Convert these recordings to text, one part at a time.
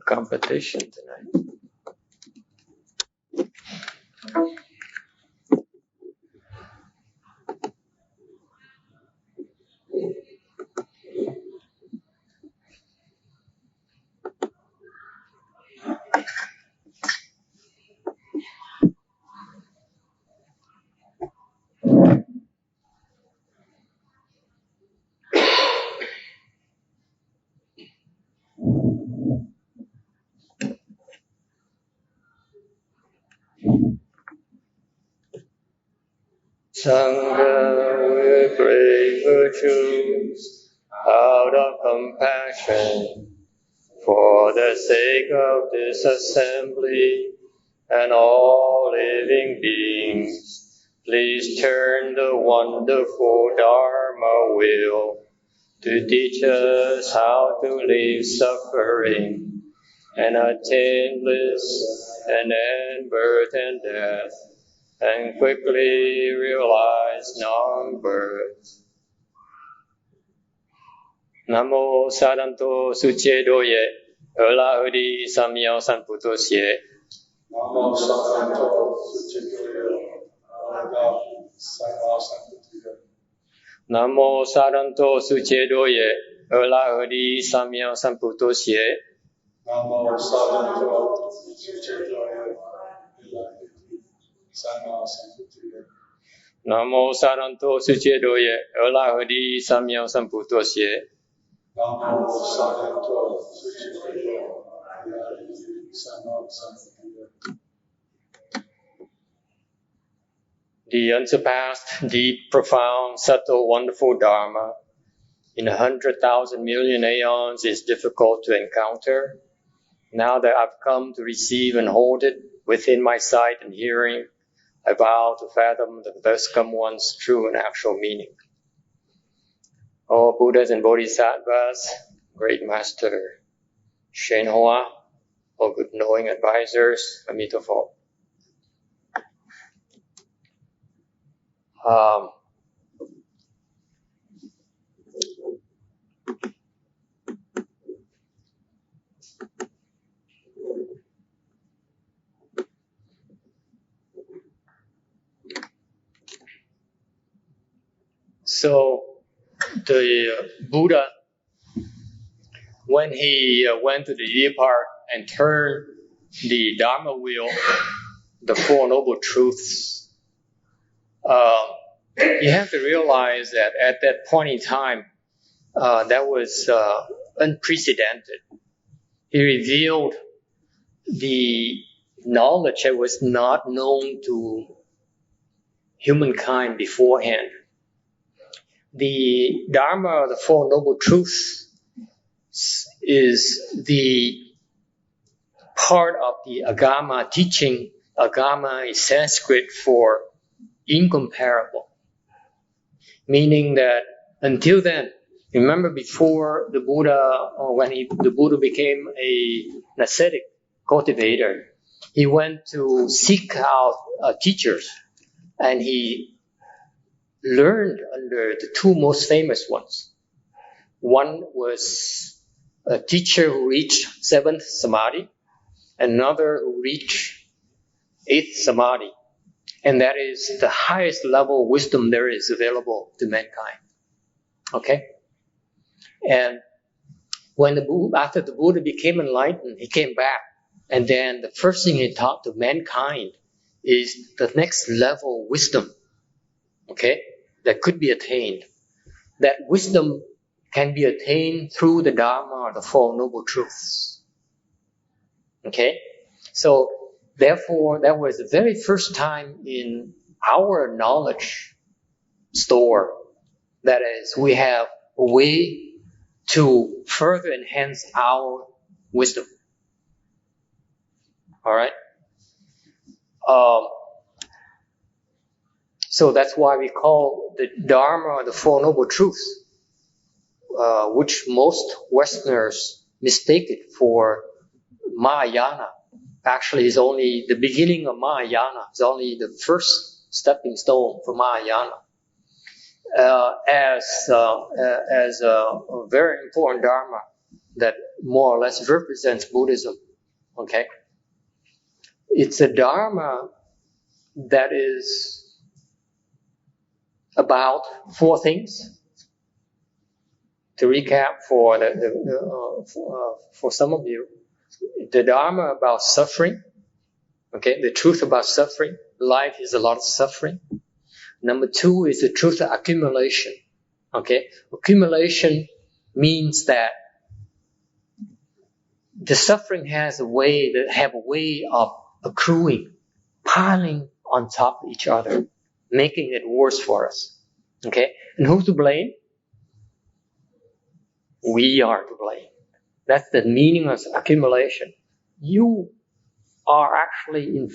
competition tonight. Sangha with great virtues, out of compassion, for the sake of this assembly and all living beings, please turn the wonderful Dharma wheel to teach us how to leave suffering and attain bliss and end birth and death, and quickly realize non-birth. Namo Saranto Suchedoye, Erlahudi Samyo Sanputosye. Namo Saranto Suchedoye, Erlahudi Samyo Sanputosye. Namo Saranto Suchedoye, Erlahudi Samyo Sanputosye. Namo Saranto Suchedoye, Namo Saranto Suchedoye, Erlahudi Samyo Sanputosye. Namo Saranto Suchedoye, Erlahudi Samyo Sanputosye. The unsurpassed, deep, profound, subtle, wonderful Dharma in 100,000 million aeons is difficult to encounter. Now that I've come to receive and hold it within my sight and hearing, I vow to fathom the thus come one's true and actual meaning. All Buddhas and Bodhisattvas, Great Master YongHua, all good knowing advisors, Amitabha. So the Buddha, when he went to the deer park and turned the Dharma wheel, the Four Noble Truths, you have to realize that at that point in time, that was unprecedented. He revealed the knowledge that was not known to humankind beforehand. The Dharma, the Four Noble Truths, is the part of the Agama teaching. Agama is Sanskrit for incomparable, meaning that until then, remember before the Buddha, or when the Buddha became an ascetic cultivator, he went to seek out teachers, and he learned under the two most famous ones. One was a teacher who reached 7th Samadhi, another who reached 8th Samadhi. And that is the highest level of wisdom there is available to mankind. Okay? And when after the Buddha became enlightened, he came back. And then the first thing he taught to mankind is the next level of wisdom. Okay? That could be attained. That wisdom can be attained through the Dharma or the Four Noble Truths. Okay? So, therefore, that was the very first time in our knowledge store, that is, we have a way to further enhance our wisdom. Alright? So that's why we call the Dharma the Four Noble Truths, which most Westerners mistake it for Mahayana. Actually, it's only the beginning of Mahayana. It's only the first stepping stone for Mahayana. As a very important Dharma, that more or less represents Buddhism. Okay? It's a Dharma that is about four things. To recap for for some of you, the Dharma about suffering. Okay, the truth about suffering. Life is a lot of suffering. Number two is the truth of accumulation. Okay, accumulation means that the suffering have a way of accruing, piling on top of each other, making it worse for us. Okay, and who's to blame? We are to blame. That's the meaning of accumulation. You are actually in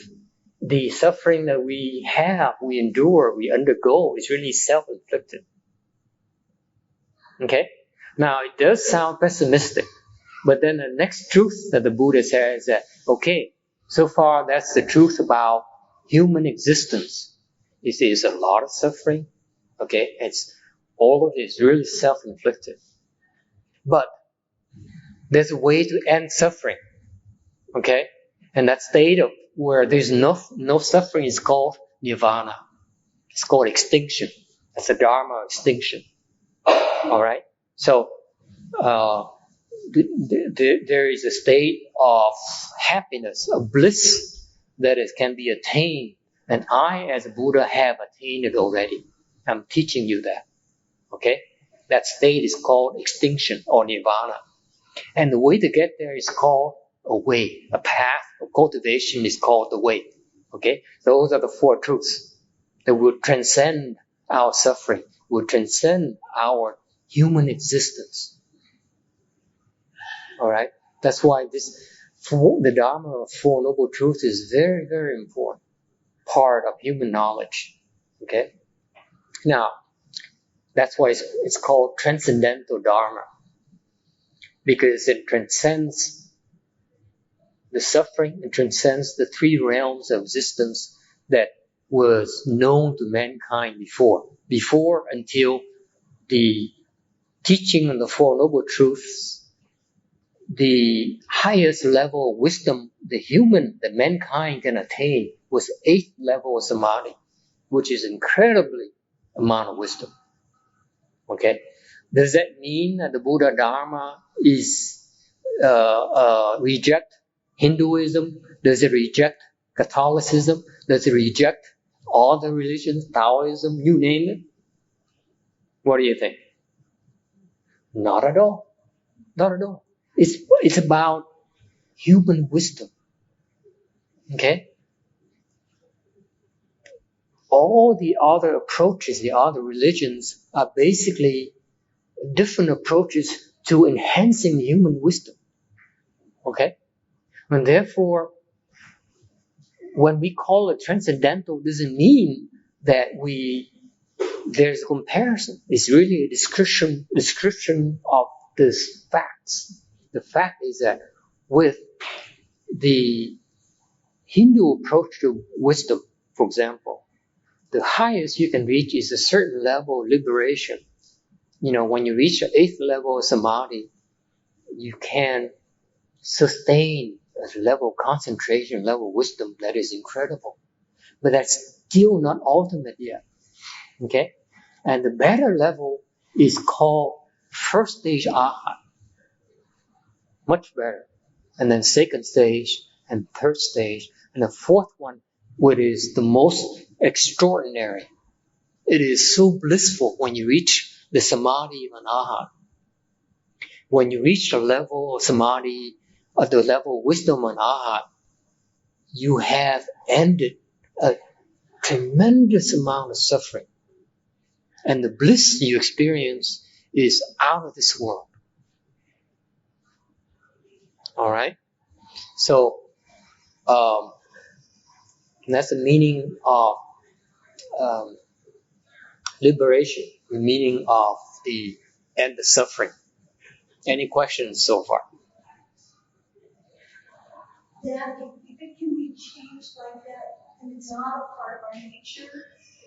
the suffering that we have, we endure, we undergo is really self-inflicted. Okay? Now, it does sound pessimistic, but then the next truth that the Buddha says is that, okay, so far that's the truth about human existence. It is a lot of suffering. Okay? All of it is really self-inflicted. But there's a way to end suffering. Okay? And that state of where there's no suffering is called nirvana. It's called extinction. That's a dharma of extinction. All right? So there is a state of happiness, of bliss that can be attained. And I, as a Buddha, have attained it already. I'm teaching you that. Okay? That state is called extinction or nirvana. And the way to get there is called a way, a path of cultivation is called the way. Okay? Those are the four truths that will transcend our suffering, will transcend our human existence. Alright? That's why the Dharma of Four Noble Truths is very, very important part of human knowledge. Okay? Now, that's why it's called Transcendental Dharma. Because it transcends the suffering, it transcends the three realms of existence that was known to mankind before until the teaching of the Four Noble Truths. The highest level of wisdom that mankind can attain was 8th level of samadhi, which is incredibly amount of wisdom. Okay? Does that mean that the Buddha Dharma is reject Hinduism? Does it reject Catholicism? Does it reject all the religions, Taoism, you name it? What do you think? Not at all. Not at all. It's about human wisdom. Okay? All the other approaches, the other religions are basically different approaches to enhancing human wisdom. Okay? And therefore, when we call it transcendental, doesn't mean that there's a comparison. It's really a description of these facts. The fact is that with the Hindu approach to wisdom, for example, the highest you can reach is a certain level of liberation. When you reach the 8th level of samadhi, you can sustain a level of concentration, level of wisdom that is incredible. But that's still not ultimate yet. Okay? And the better level is called first stage arhat. Much better. And then second stage and third stage. And the fourth one, which is the most extraordinary. It is so blissful when you reach the samadhi of an arhat. When you reach the level of samadhi, at the level of wisdom and arhat, you have ended a tremendous amount of suffering. And the bliss you experience is out of this world. Alright? So, that's the meaning of liberation, the meaning of the end of suffering. Any questions so far? Dad, if it can be changed like that, and it's not a part of our nature,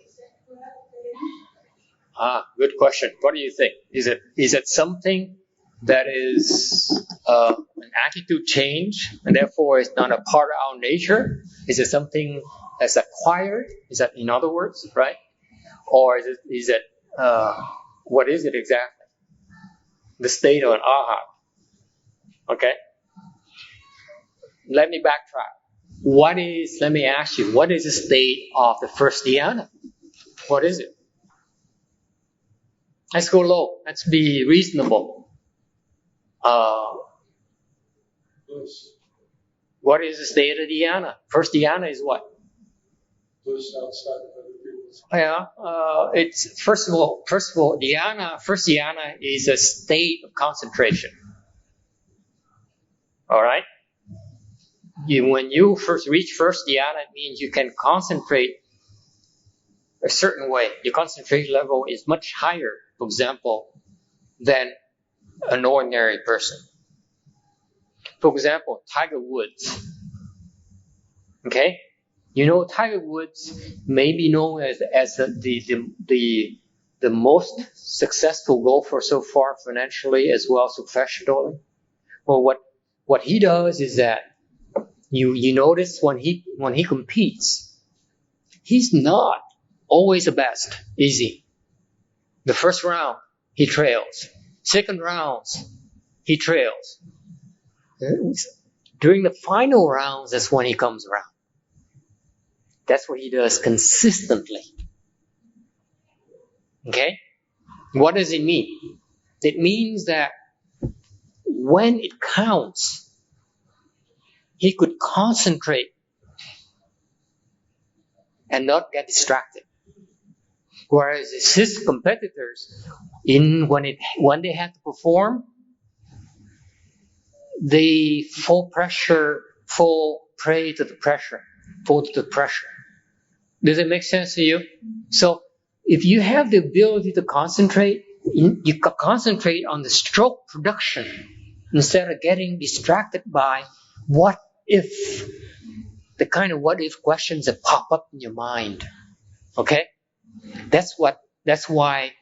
is that correct? Good question. What do you think? Is it something that is an attitude change, and therefore it's not a part of our nature? Is it something that's acquired? Is that, in other words, right? Or is it what is it exactly? The state of an arhat. Okay? Let me backtrack. Let me ask you, what is the state of the first dhyana? What is it? Let's go low. Let's be reasonable. What is the state of dhyana? First dhyana is what? Bliss outside of other people's. Yeah, it's first of all, first dhyana is a state of concentration. All right. When you first reach first dhyana, it means you can concentrate a certain way. Your concentration level is much higher, for example, than an ordinary person. For example, Tiger Woods. Okay, you know Tiger Woods may be known as the most successful golfer so far, financially as well as professionally. Well, what he does is that you notice when he competes, he's not always the best, is he? The first round he trails. Second rounds he trails. During the final rounds, that's when he comes around. That's what he does consistently. Okay? What does it mean? It means that when it counts, he could concentrate and not get distracted. Whereas his competitors, when they have to perform, they fall prey to the pressure. Does it make sense to you? So if you have the ability to concentrate, you can concentrate on the stroke production instead of getting distracted by what if, the kind of what if questions that pop up in your mind. Okay? That's why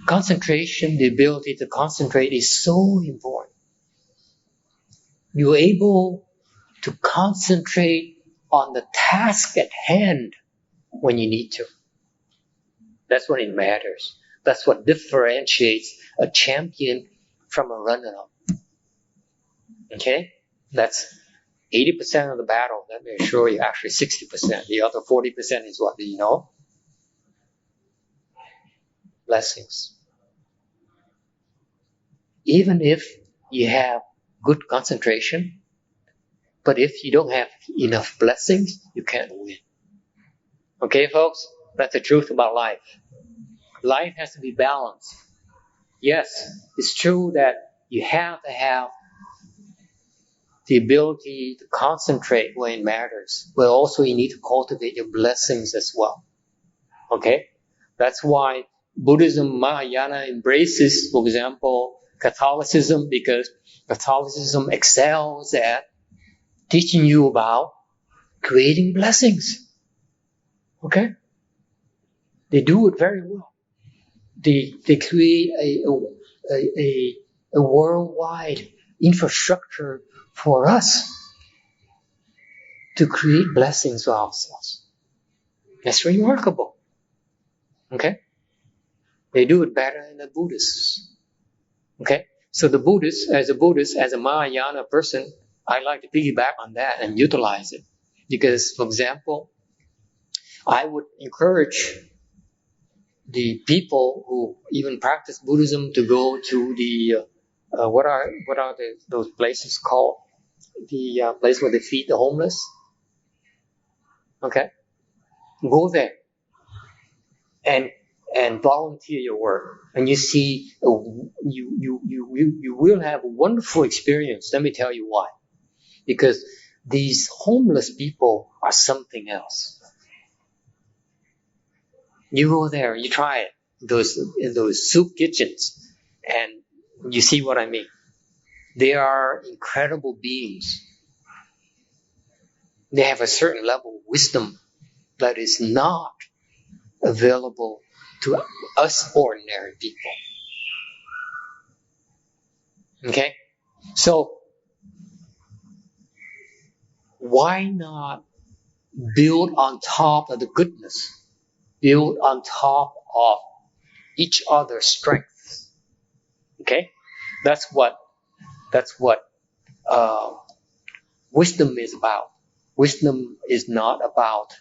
concentration, the ability to concentrate, is so important. You're able to concentrate on the task at hand when you need to. That's when it matters. That's what differentiates a champion from a runner-up. Okay? That's 80% of the battle. Let me assure you, actually 60%. The other 40% is what do you know? Blessings. Even if you have good concentration, but if you don't have enough blessings, you can't win. Okay, folks? That's the truth about life. Life has to be balanced. Yes, it's true that you have to have the ability to concentrate when it matters, but also you need to cultivate your blessings as well. Okay? That's why Buddhism, Mahayana embraces, for example, Catholicism, because Catholicism excels at teaching you about creating blessings. Okay? They do it very well. They create a worldwide infrastructure for us to create blessings for ourselves. That's remarkable. Okay? They do it better than the Buddhists. Okay? So the Buddhist, as a Mahayana person, I like to piggyback on that and utilize it. Because, for example, I would encourage the people who even practice Buddhism to go to the what are those places called? The place where they feed the homeless. Okay, go there and volunteer your work, and you see you will have a wonderful experience. Let me tell you why. Because these homeless people are something else. You go there, you try it, those soup kitchens, and you see what I mean. They are incredible beings. They have a certain level of wisdom that is not available to us ordinary people. Okay? So, why not build on top of the goodness? Build on top of each other's strengths. Okay? That's what uh, wisdom is about. Wisdom is not about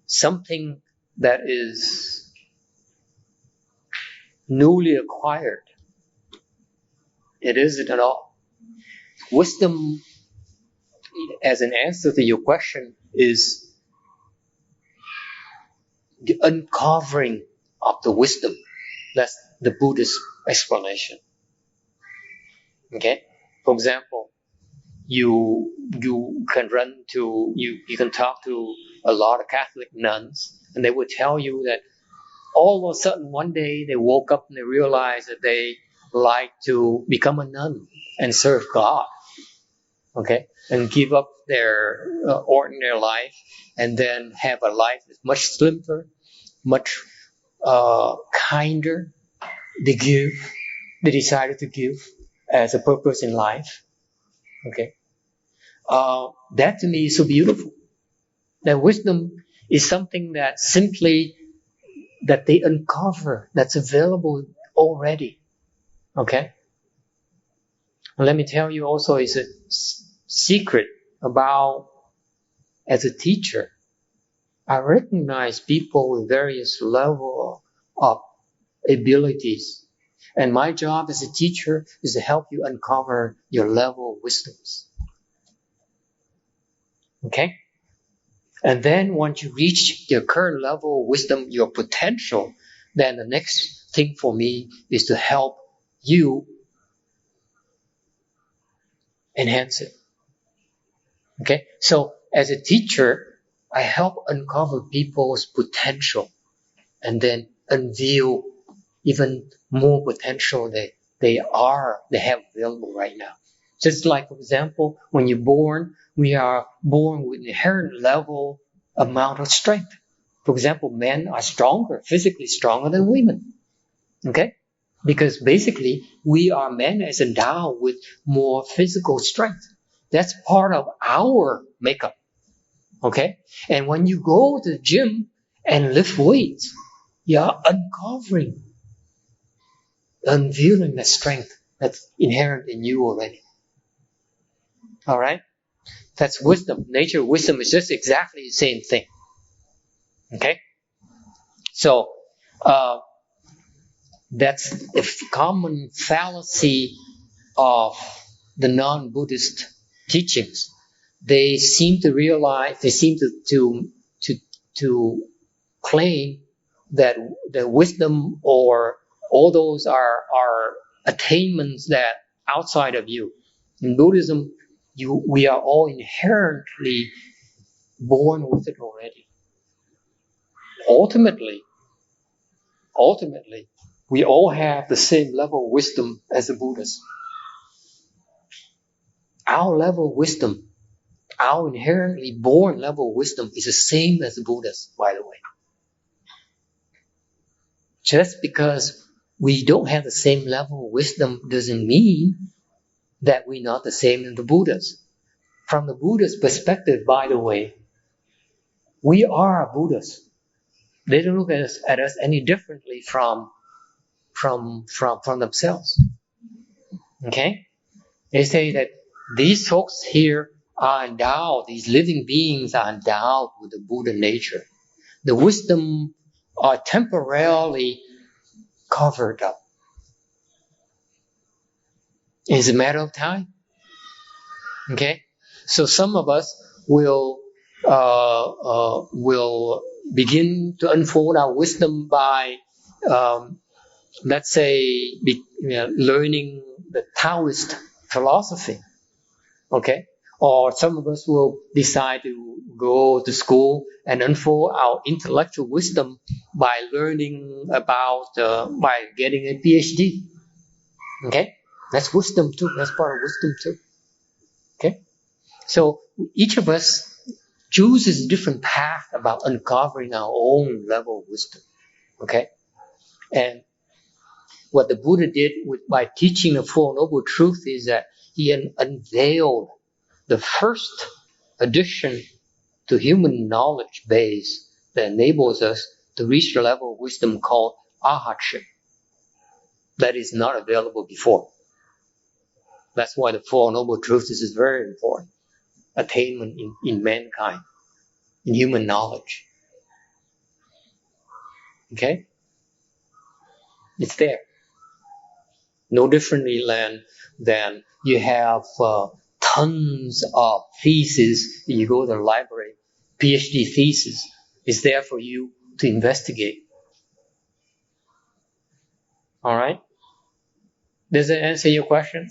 something that is newly acquired. It isn't at all. Wisdom, as an answer to your question, is the uncovering of the wisdom. That's the Buddhist explanation. Okay? For example, you can talk to a lot of Catholic nuns, and they would tell you that all of a sudden one day they woke up and they realized that they like to become a nun and serve God. Okay, and give up their ordinary life, and then have a life that's much simpler, much kinder. They decided to give as a purpose in life. Okay, that to me is so beautiful. That wisdom is something that simply that they uncover, that's available already. Okay, and let me tell you also is a secret about as a teacher. I recognize people with various level of abilities. And my job as a teacher is to help you uncover your level of wisdoms. Okay? And then once you reach your current level of wisdom, your potential, then the next thing for me is to help you enhance it. Okay? So as a teacher, I help uncover people's potential and then unveil even more potential they have available right now. Just like, for example, when you're born, we are born with inherent level amount of strength. For example, men are physically stronger than women. Okay? Because basically, men as endowed with more physical strength. That's part of our makeup. Okay? And when you go to the gym and lift weights, you're unveiling the strength that's inherent in you already. All right? That's wisdom. Nature wisdom is just exactly the same thing. Okay? So, that's a common fallacy of the non-Buddhist teachings. They seem to claim that the wisdom or all those are attainments that outside of you. In Buddhism, we are all inherently born with it already. Ultimately, we all have the same level of wisdom as the Buddhas. Our level of wisdom, our inherently born level of wisdom is the same as the Buddhas, by the way. Just because we don't have the same level of wisdom doesn't mean that we're not the same as the Buddhas. From the Buddha's perspective, by the way, we are Buddhas. They don't look at us any differently from themselves. Okay? They say that these folks here are endowed, these living beings are endowed with the Buddha nature. The wisdom are temporarily covered up. It's a matter of time. Okay? So some of us will begin to unfold our wisdom by, let's say, learning the Taoist philosophy. Okay? Or some of us will decide to go to school and unfold our intellectual wisdom by learning by getting a PhD. Okay? That's wisdom too. That's part of wisdom too. Okay? So each of us chooses a different path about uncovering our own level of wisdom. Okay? And What the Buddha did by teaching the Four Noble Truths is that he unveiled the first addition to human knowledge base that enables us to reach the level of wisdom called arhatship. That is not available before. That's why the Four Noble Truths is very important. Attainment in mankind, in human knowledge. Okay? It's there. No differently than you have tons of theses. You go to the library, PhD thesis is there for you to investigate. All right? Does that answer your question?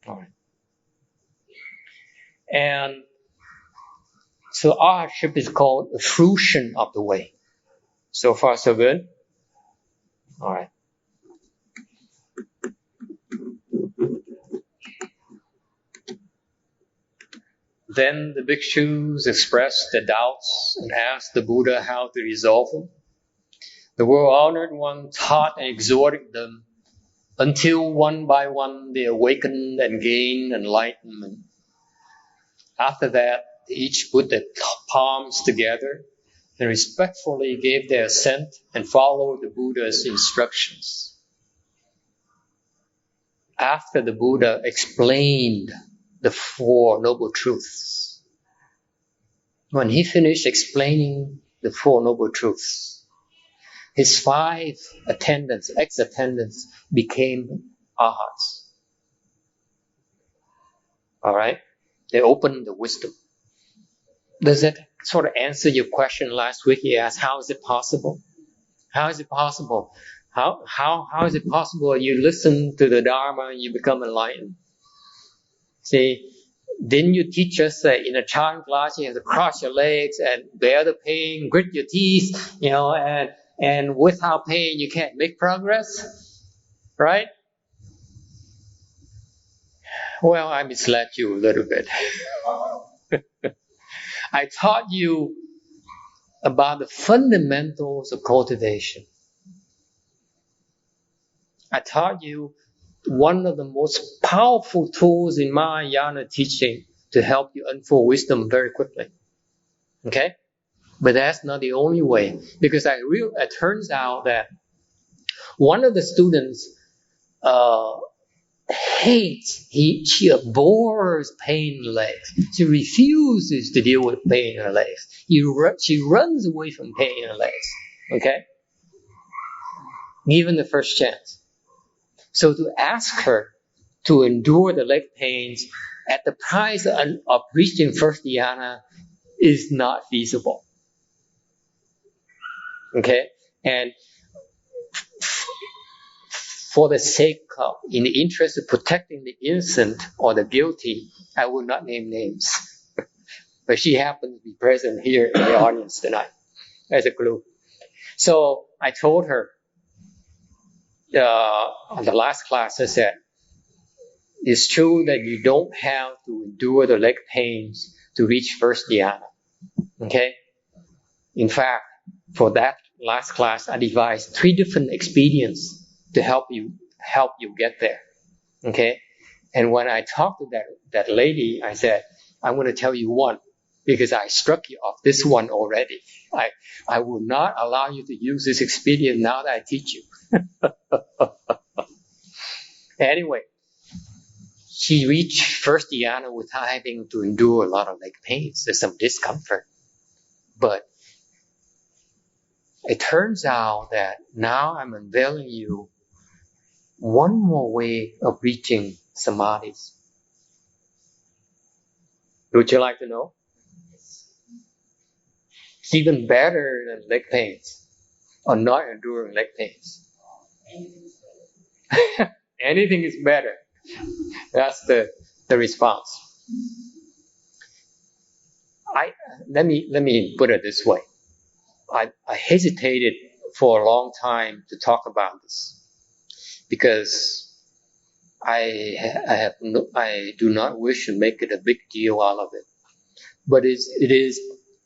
All right. And so arhatship is called the fruition of the way. So far, so good? All right. Then the bhikshus expressed their doubts and asked the Buddha how to resolve them. The world-honored one taught and exhorted them until one by one they awakened and gained enlightenment. After that, they each put their palms together and respectfully gave their assent and followed the Buddha's instructions. After the Buddha explained the Four Noble Truths, when he finished explaining the Four Noble Truths, his 5 attendants, ex-attendants, became arhats. All right? They opened the wisdom. Does that sort of answer your question last week? You asked, how is it possible? How is it possible? How is it possible you listen to the Dharma and you become enlightened? See, didn't you teach us that in a Chan class you have to cross your legs and bear the pain, grit your teeth, and without pain you can't make progress? Right? Well, I misled you a little bit. I taught you about the fundamentals of cultivation. I taught you one of the most powerful tools in Mahayana teaching to help you unfold wisdom very quickly. Okay? But that's not the only way. Because it turns out that one of the students she abhors pain in the legs. She refuses to deal with pain in her legs. She runs away from pain in her legs. Okay? Given the first chance. So to ask her to endure the leg pains at the price of reaching first dhyana is not feasible. Okay? And for the sake of, in the interest of protecting the innocent or the guilty, I will not name names. But she happens to be present here in the audience tonight as a clue. So I told her, on the last class, I said, it's true that you don't have to endure the leg pains to reach first dhyana. Okay? In fact, for that last class, I devised 3 different expedients to help you get there. Okay? And when I talked to that lady, I said, I'm going to tell you one, because I struck you off this one already. I will not allow you to use this expedient now that I teach you. Anyway, she reached first dhyana without having to endure a lot of leg pains. There's some discomfort. But it turns out that now I'm unveiling you one more way of reaching samadhis. Would you like to know? It's even better than leg pains or not enduring leg pains. Anything is better. That's the response. Let me put it this way. I hesitated for a long time to talk about this because I do not wish to make it a big deal out of it. But it is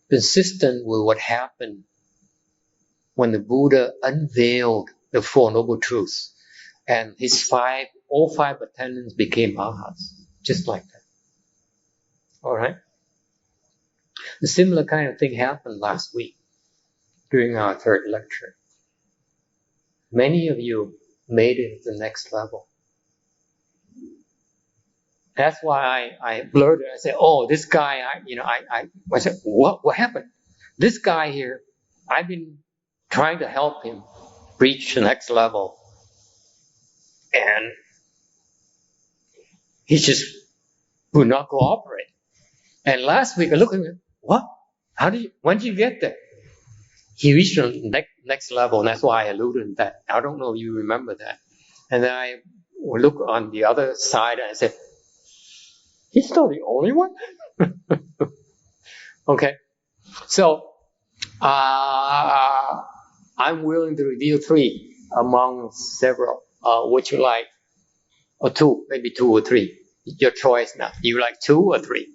consistent with what happened when the Buddha unveiled the Four Noble Truths. And all five attendants became arhats, just like that. All right? A similar kind of thing happened last week during our third lecture. Many of you made it to the next level. That's why I blurted. I said, "Oh, this guy, I said, what happened? This guy here, I've been trying to help him reach the next level, and he just would not cooperate. And last week I looked at him, what? When did you get there? He reached the next level, and that's why I alluded to that. I don't know if you remember that. And then I would look on the other side and I said, he's not the only one? Okay. So, I'm willing to reveal 3 among several. Would you like? Or 2, maybe 2 or 3. Your choice now. You like 2 or 3?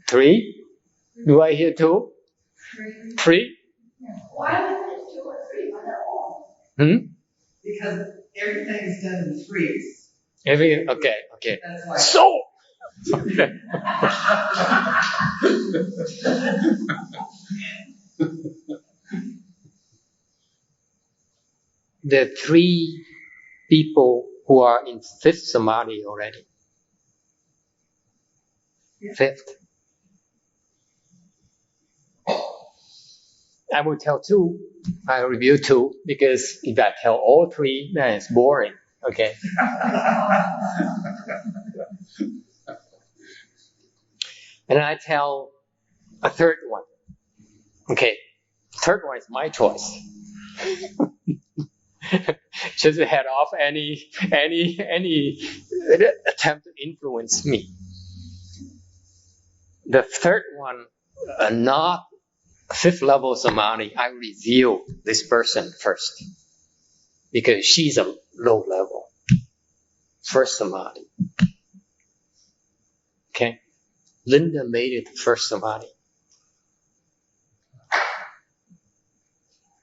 3? Do I hear 2? 3? Why was it 2 or 3? Why not all? Because everything is done in threes. Okay. That's why. So! Okay. There are 3 people who are in 5th samadhi already. 5th. I will tell 2. I will reveal 2 because if I tell all 3, then it's boring. Okay. And I tell a 3rd one. Okay. 3rd one is my choice. Just to head off any attempt to influence me. The 3rd one, not 5th level samadhi, I reveal this person first. Because she's a low level. 1st samadhi. Okay? Linda made it to 1st samadhi.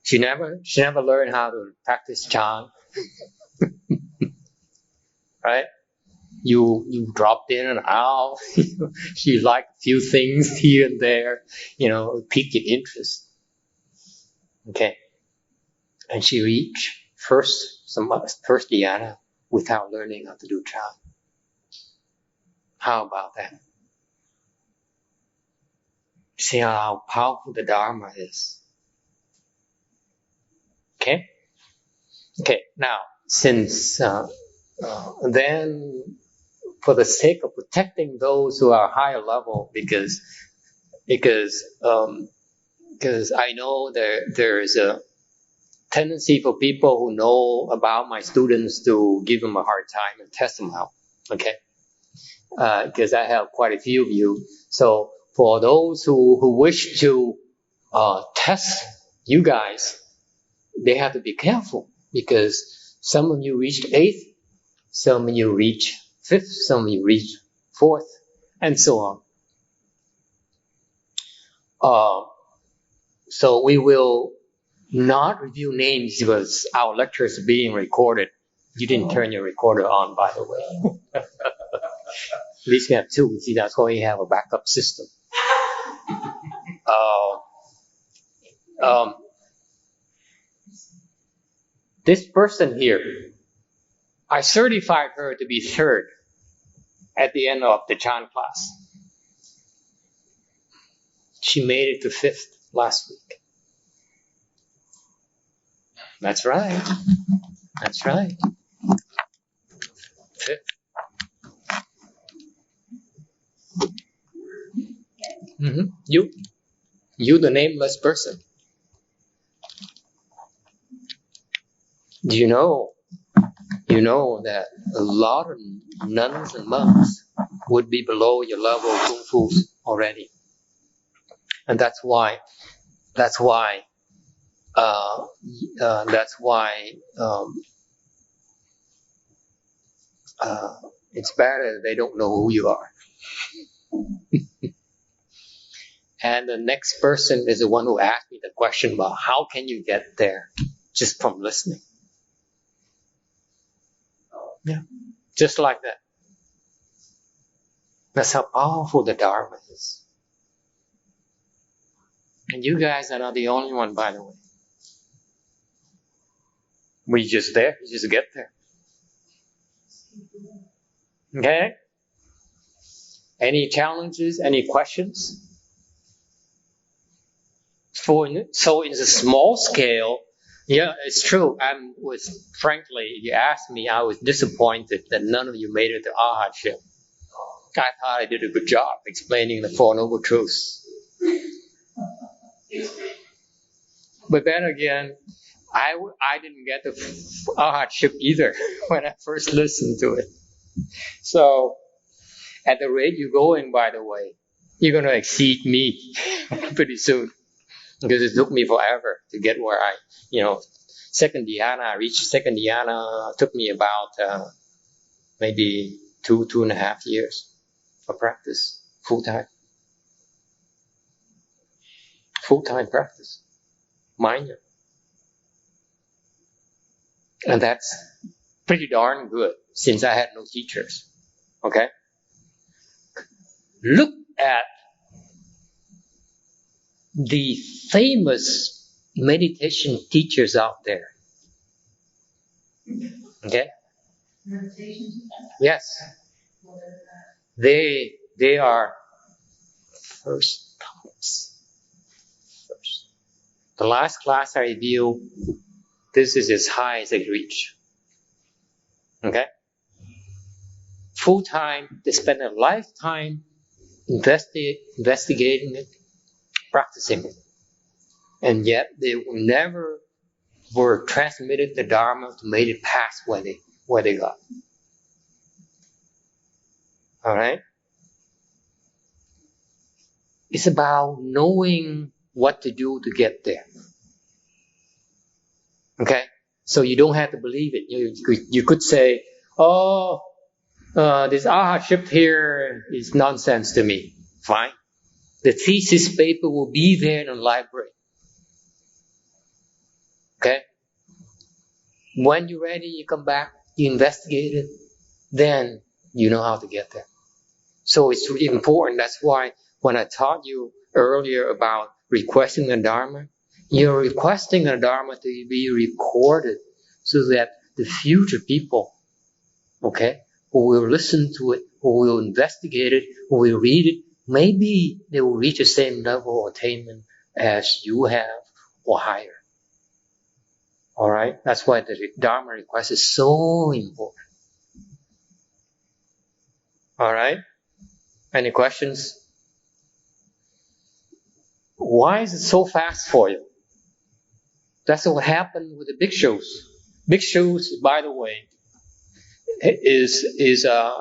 She never learned how to practice Chan. Right? You dropped in and out. She liked a few things here and there, piqued your interest. Okay. And she reached first dhyana without learning how to do Chan. How about that? See how powerful the Dharma is. Okay? Okay, now, since then, for the sake of protecting those who are higher level, because I know there is a tendency for people who know about my students to give them a hard time and test them out. Okay? Because I have quite a few of you. So for those who wish to test you guys, they have to be careful because some of you reached 8th, some of you reach 5th, some of you reach 4th, and so on. So we will not review names because our lecture is being recorded. You didn't turn your recorder on, by the way. At least we have 2. See, that's why we have a backup system. This person here, I certified her to be 3rd at the end of the Chan class. She made it to 5th last week. That's right. 5th. You the nameless person. You know that a lot of nuns and monks would be below your level of kung fu already, and that's why it's better they don't know who you are. And the next person is the one who asked me the question about how can you get there just from listening. Yeah, just like that. That's how powerful the Dharma is. And you guys are not the only one, by the way. We just there, you just get there. Okay? Any challenges, any questions? So in the small scale, yeah, it's true. Frankly, you asked me, I was disappointed that none of you made it to Arhatship. I thought I did a good job explaining the Four Noble Truths. But then again, I didn't get the Arhatship either when I first listened to it. So, at the rate you're going, by the way, you're going to exceed me pretty soon. Because it took me forever to get where I reached second dhyana, took me about maybe 2.5 years of practice, full-time practice, mind you. And that's pretty darn good since I had no teachers, okay? Look at the famous meditation teachers out there. Okay? Meditation? Yes. They are first tops. First. The last class I reviewed, this is as high as they reach. Okay? Full time, they spend a lifetime investigating it, practicing it. And yet they never were transmitted the Dharma to make it past where they got. Alright? It's about knowing what to do to get there. Okay? So you don't have to believe it. You could say, this Arhatship here is nonsense to me. Fine. The thesis paper will be there in the library. Okay? When you're ready, you come back, you investigate it, then you know how to get there. So it's really important. That's why when I taught you earlier about requesting the Dharma, you're requesting the Dharma to be recorded so that the future people, okay, who will listen to it, who will investigate it, who will read it, maybe they will reach the same level of attainment as you have or higher. Alright? That's why the Dharma request is so important. Alright? Any questions? Why is it so fast for you? That's what happened with the bhikshus. Bhikshus, by the way, is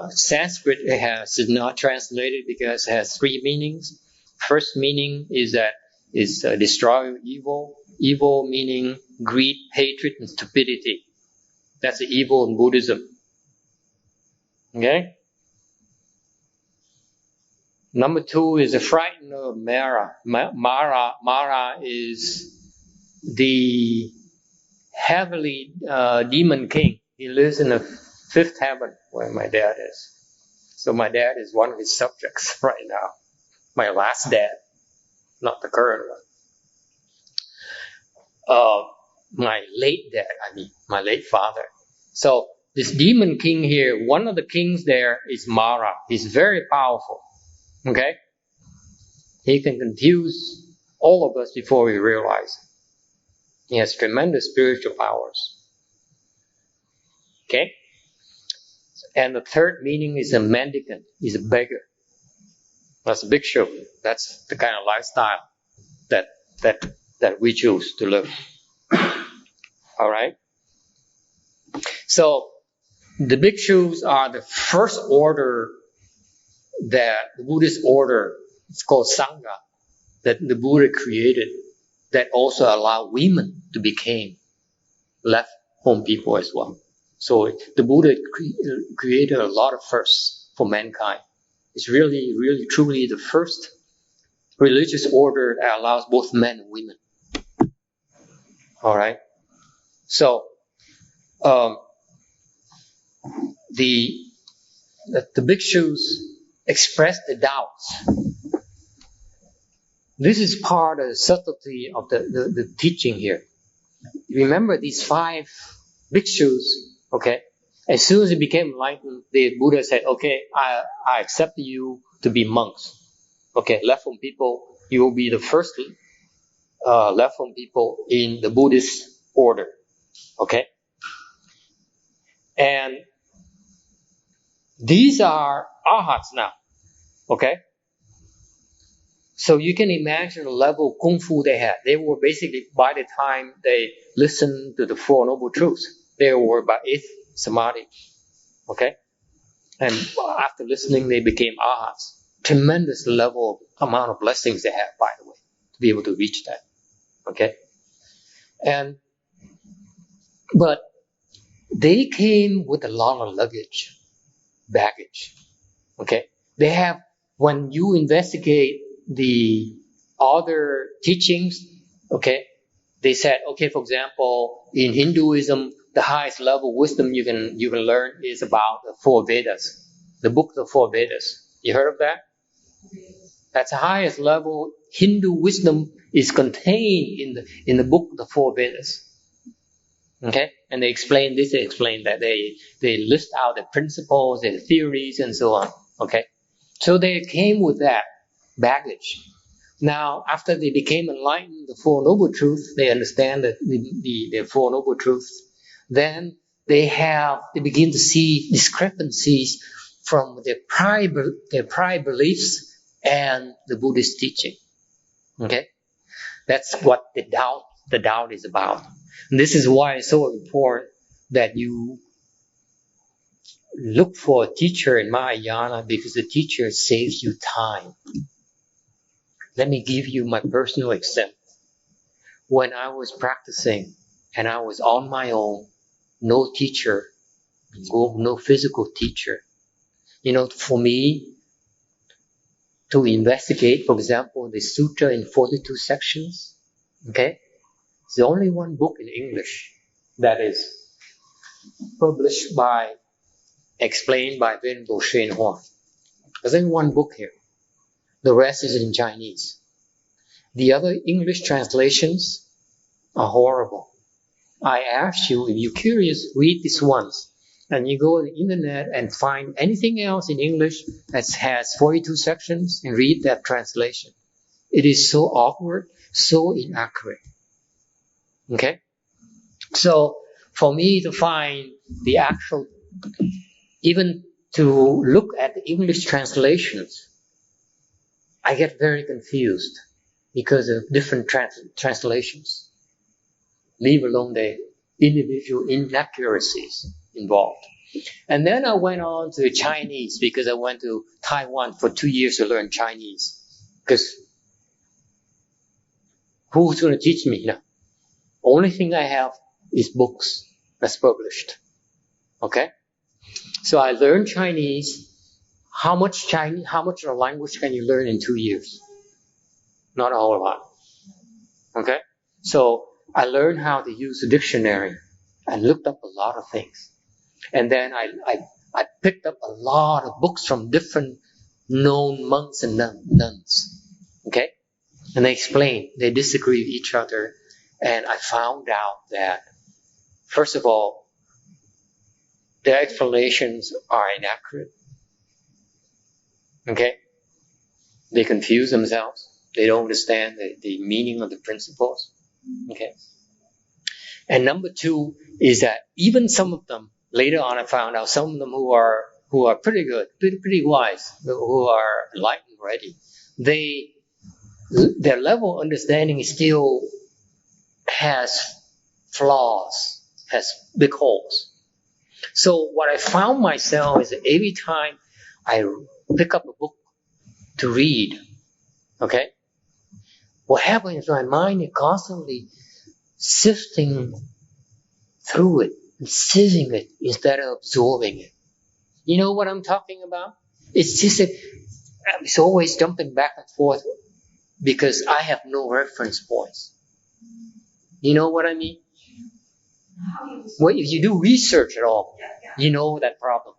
Sanskrit. Is not translated because it has 3 meanings. First meaning is that it's destroy evil. Evil meaning greed, hatred, and stupidity. That's the evil in Buddhism. Okay? Number 2 is the frightened of Mara. Mara is the heavenly demon king. He lives in the 5th heaven where my dad is. So my dad is one of his subjects right now. My last dad, not the current one. My late dad, my late father. So this demon king here, one of the kings there is Mara. He's very powerful. Okay? He can confuse all of us before we realize it. He has tremendous spiritual powers. Okay? And the 3rd meaning is a mendicant. He's a beggar. That's a bhikshu. That's the kind of lifestyle that we choose to live. Alright? So, the bhikshus are the first order that the Buddhist order, it's called Sangha, that the Buddha created, that also allow women to become left home people as well. So the Buddha created a lot of firsts for mankind. It's really, really, truly the first religious order that allows both men and women. All right. So the bhikshus express the doubts. This is part of the subtlety of the teaching here. Remember these 5 bhikshus, okay? As soon as they became enlightened, the Buddha said, okay, I accept you to be monks. Okay, left-from people, you will be the first left-from people in the Buddhist order. Okay? And these are arhats now. Okay? So you can imagine the level of kung fu they had. They were basically, by the time they listened to the Four Noble Truths, they were about 8th samadhi. Okay? And after listening, they became arhats. Tremendous level, amount of blessings they have, by the way, to be able to reach that. Okay? But they came with a lot of baggage. Okay? They have, when you investigate the other teachings, okay, they said, okay, for example, in Hinduism, the highest level of wisdom you can learn is about the 4 Vedas, the book of the 4 Vedas. You heard of that? That's the highest level. Hindu wisdom is contained in the book of the 4 Vedas. Okay? And they explain this, they explain that. They list out the principles, the theories, and so on. Okay? So they came with that baggage. Now, after they became enlightened, the Four Noble Truths, they understand that the Four Noble Truths, then they begin to see discrepancies from their prior beliefs and the Buddhist teaching. Okay? That's what the doubt is about. And this is why it's so important that you look for a teacher in Mahayana, because the teacher saves you time. Let me give you my personal example. When I was practicing and I was on my own, no teacher, no physical teacher, for me to investigate, for example, the Sutra in 42 sections, okay? There's only one book in English that is explained by Venerable YongHua. There's only one book here. The rest is in Chinese. The other English translations are horrible. I ask you, if you're curious, read this once. And you go on the internet and find anything else in English that has 42 sections and read that translation. It is so awkward, so inaccurate. Okay? So, for me to find the actual, even to look at the English translations, I get very confused because of different translations, leave alone the individual inaccuracies involved. And then I went on to Chinese because I went to Taiwan for 2 years to learn Chinese. Because who's going to teach me now? Only thing I have is books that's published. Okay? So I learned Chinese. How much of a language can you learn in 2 years? Not a whole lot. Okay? So I learned how to use a dictionary and looked up a lot of things. And then I picked up a lot of books from different known monks and nuns. Okay? And they explain, they disagree with each other. And I found out that, first of all, their explanations are inaccurate. Okay? They confuse themselves. They don't understand the meaning of the principles. Okay? And number 2 is that even some of them, later on I found out, some of them who are pretty good, pretty wise, who are enlightened already, their level of understanding still has flaws, has big holes. So what I found myself is that every time I pick up a book to read, okay, what happens is my mind is constantly sifting through it and sieving it instead of absorbing it. You know what I'm talking about? It's just it's always jumping back and forth because I have no reference points. You know what I mean? Well, if you do research at all, you know that problem.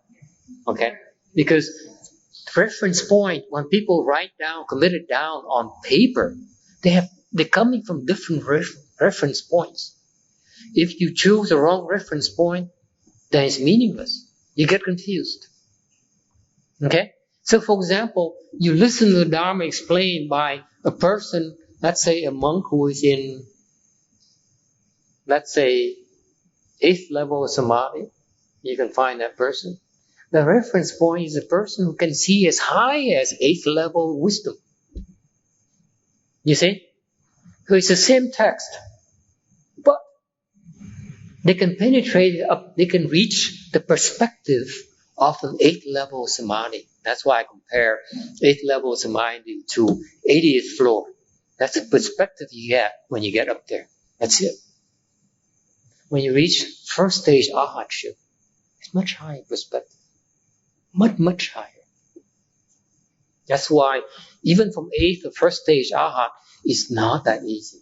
Okay? Because reference point, when people write down, commit it down on paper, they're coming from different reference points. If you choose the wrong reference point, then it's meaningless. You get confused. Okay? So for example, you listen to the Dharma explained by a person, let's say a monk who is in, let's say, 8th level of samadhi. You can find that person. The reference point is a person who can see as high as 8th level wisdom. You see? So it's the same text. But they can penetrate up, they can reach the perspective of an 8th level samadhi. That's why I compare 8th level samadhi to 80th floor. That's the perspective you get when you get up there. That's it. When you reach first stage arhatship, it's much higher perspective. Much, much higher. That's why even from 8th to first stage arhat, it's not that easy.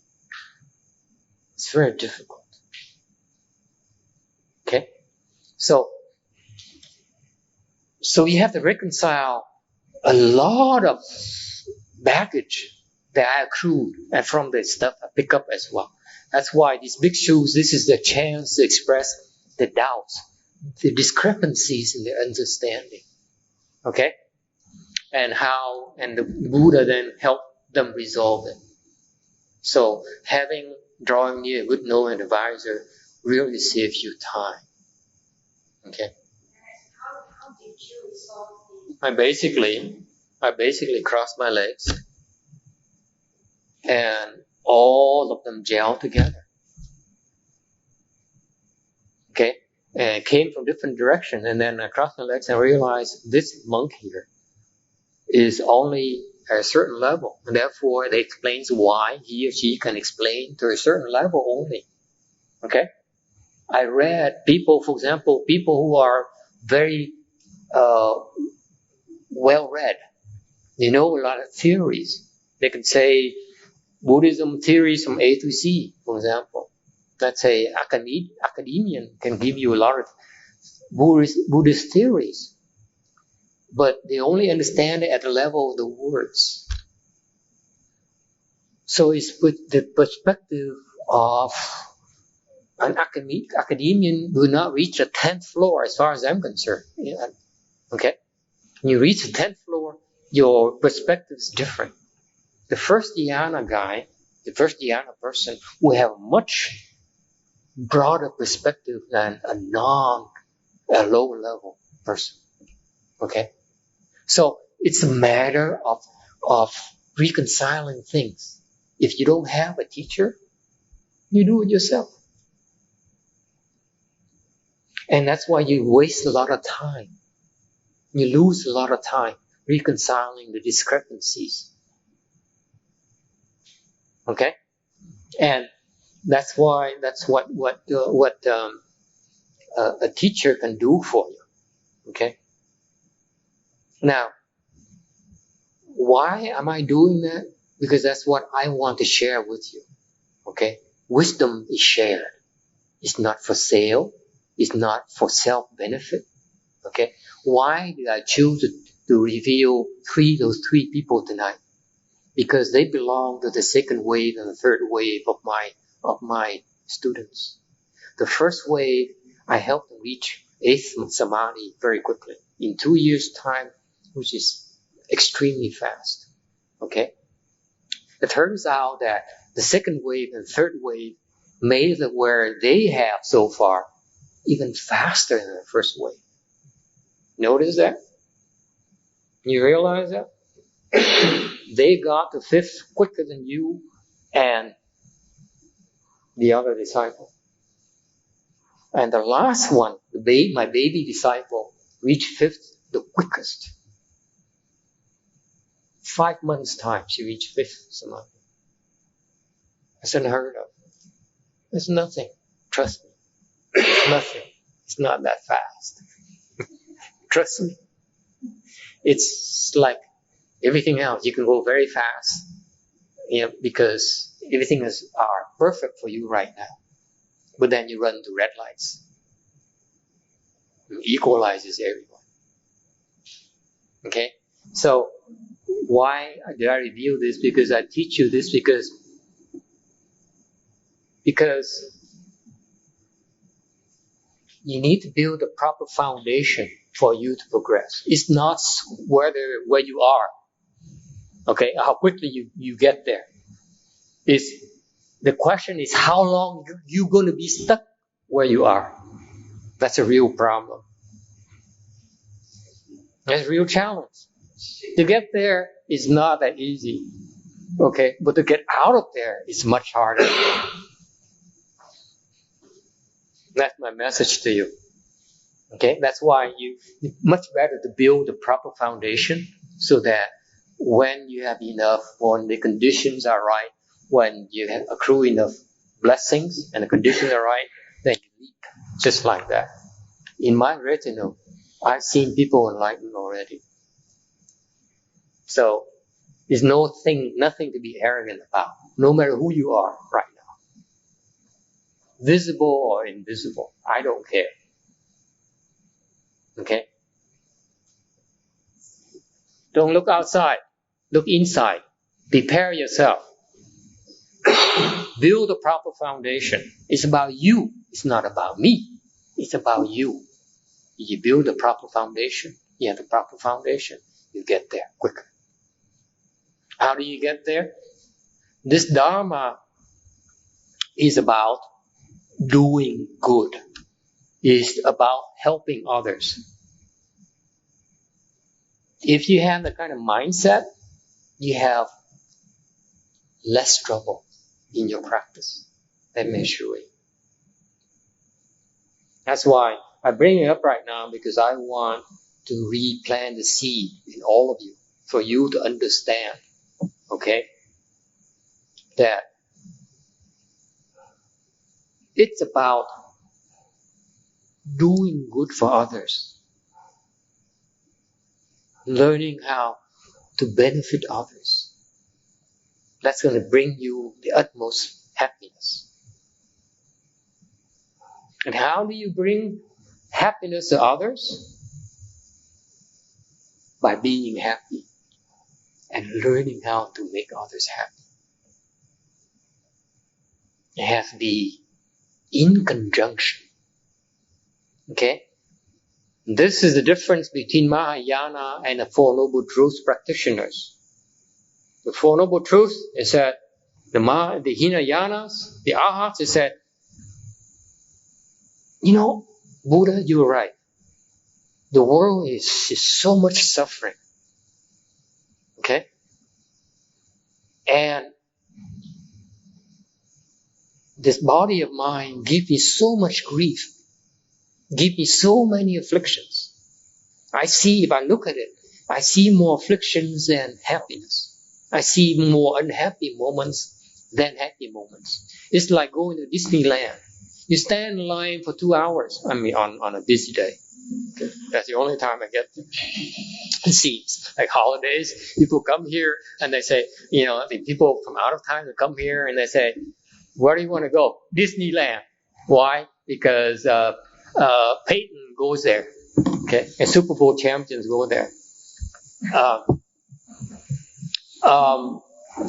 It's very difficult. Okay? So you have to reconcile a lot of baggage that I accrued and from the stuff I pick up as well. That's why these bhikshus, this is the chance to express the doubts, the discrepancies in their understanding. Okay? And the Buddha then helped them resolve it. So drawing near a good knowing advisor really saves you time. Okay? How did you resolve I basically crossed my legs and all of them gel together. Okay? And it came from different directions, and then I crossed my legs and realized this monk here is only at a certain level, and therefore it explains why he or she can explain to a certain level only. Okay? I read people, for example, people who are very well read. They know a lot of theories. They can say Buddhism theories from A to Z, for example. Let's say academician can give you a lot of Buddhist theories, but they only understand it at the level of the words. So it's with the perspective of an academician will not reach the 10th floor as far as I'm concerned. Yeah. Okay? When you reach the 10th floor, your perspective is different. The first dhyana guy, the first dhyana person will have a much broader perspective than a lower level person. Okay? So it's a matter of reconciling things. If you don't have a teacher, you do it yourself. And that's why you waste a lot of time. You lose a lot of time reconciling the discrepancies. Okay? And that's what a teacher can do for you. Okay? Now, why am I doing that? Because that's what I want to share with you. Okay? Wisdom is shared. It's not for sale. It's not for self-benefit. Okay? Why did I choose to reveal those three people tonight? Because they belong to the second wave and the third wave of my students. The first wave, I helped them reach 8th samadhi very quickly. In 2 years' time, which is extremely fast. Okay? It turns out that the second wave and third wave made it where they have so far even faster than the first wave. Notice that? You realize that? They got to 5th quicker than you and the other disciple. And the last one, my baby disciple, reached 5th the quickest. 5 months' time, she reached 5th samadhi. That's unheard of. It's nothing. Trust me. It's nothing. It's not that fast. Trust me. It's like everything else. You can go very fast because everything are perfect for you right now. But then you run to red lights. It equalizes everyone. Okay? So, why did I reveal this? Because I teach you this because you need to build a proper foundation for you to progress. It's not where you are. Okay? How quickly you get there. The question is how long you going to be stuck where you are. That's a real problem. That's a real challenge. To get there is not that easy. Okay? But to get out of there is much harder. That's my message to you. Okay? That's why it's much better to build a proper foundation so that when you have enough, when the conditions are right, when you have accrue enough blessings and the conditions are right, then you leap just like that. In my retinue, I've seen people enlightened already. So there's nothing to be arrogant about, no matter who you are right now. Visible or invisible, I don't care. Okay? Don't look outside, look inside. Prepare yourself. Build a proper foundation. It's about you. It's not about me. It's about you. You build a proper foundation. You have the proper foundation. You get there quicker. How do you get there? This Dharma is about doing good. It's about helping others. If you have the kind of mindset, you have less trouble in your practice. Let me assure you. That's why I bring it up right now, because I want to replant the seed in all of you, for you to understand, okay, that it's about doing good for others, learning how to benefit others. That's going to bring you the utmost happiness. And how do you bring happiness to others? By being happy and learning how to make others happy. You have to be in conjunction. Okay? This is the difference between Mahayana and the Four Noble Truths practitioners. The Four Noble Truths is that the Hinayanas, the Arhats, is that, Buddha, you're right. The world is so much suffering. Okay? And this body of mine gives me so much grief, gives me so many afflictions. If I look at it, I see more afflictions than happiness. I see more unhappy moments than happy moments. It's like going to Disneyland. You stand in line for 2 hours, on a busy day. Okay. That's the only time I get seats. Like holidays, people come here and they say, the people from out of town that come here and they say, where do you want to go? Disneyland. Why? Because Peyton goes there. Okay, and Super Bowl champions go there.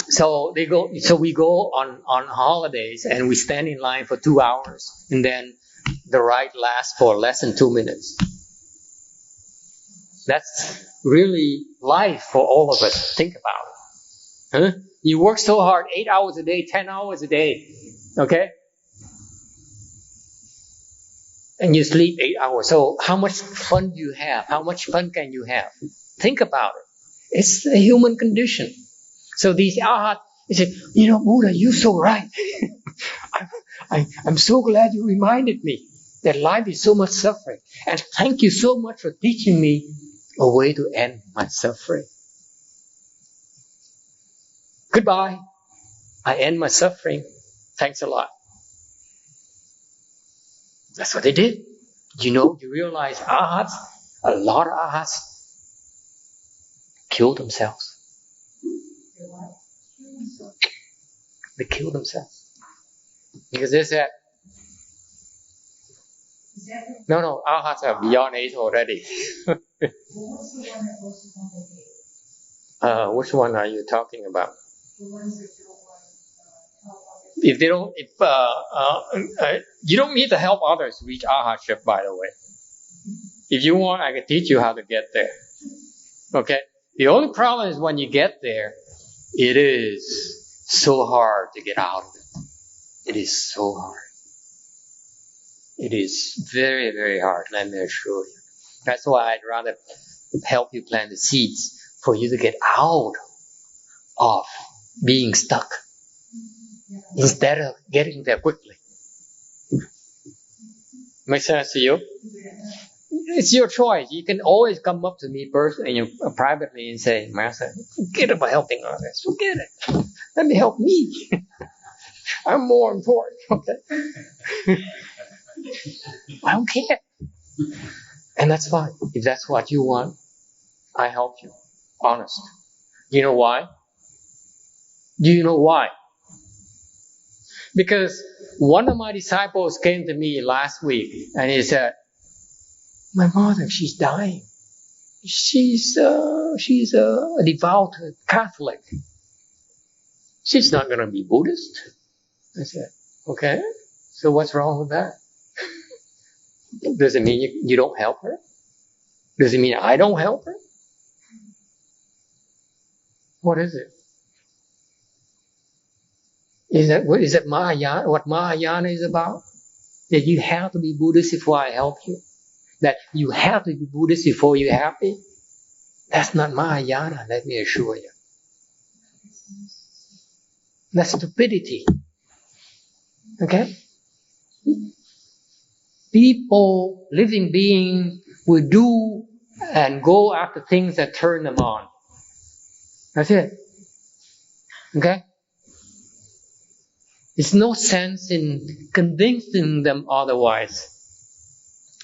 So we go on holidays and we stand in line for 2 hours, and then the ride lasts for less than 2 minutes. That's really life for all of us. Think about it. Huh? You work so hard, 8 hours a day, 10 hours a day, okay? And you sleep 8 hours. So how much fun do you have? How much fun can you have? Think about it. It's a human condition. So these arhats, they say, Buddha, you're so right. I'm so glad you reminded me that life is so much suffering. And thank you so much for teaching me a way to end my suffering. Goodbye. I end my suffering. Thanks a lot. That's what they did. You realize a lot of arhats killed themselves. They kill themselves. Because they said, no, arhats are beyond age already. What's the one that goes to complicate? Which one are you talking about? The ones that don't want to help others. If they don't, you don't need to help others reach arhatship, by the way. If you want, I can teach you how to get there. Okay? The only problem is when you get there, it is so hard to get out of it. It is so hard. It is very, very hard, let me assure you. That's why I'd rather help you plant the seeds for you to get out of being stuck instead of getting there quickly. Make sense to you? It's your choice. You can always come up to me personally, privately, and say, Master, forget about helping others. Forget it. Let me help me. I'm more important. Okay? I don't care. And that's fine. If that's what you want, I help you. Honest. Do you know why? Do you know why? Because one of my disciples came to me last week and he said, my mother, she's dying. She's a devout Catholic. She's not going to be Buddhist. I said, okay, so what's wrong with that? Does it mean you don't help her? Does it mean I don't help her? What is it? Is that Mahayana, what Mahayana is about? That you have to be Buddhist before I help you? That you have to be Buddhist before you're happy? That's not Mahayana, let me assure you. That's stupidity. Okay? People, living beings, will do and go after things that turn them on. That's it. Okay? There's no sense in convincing them otherwise.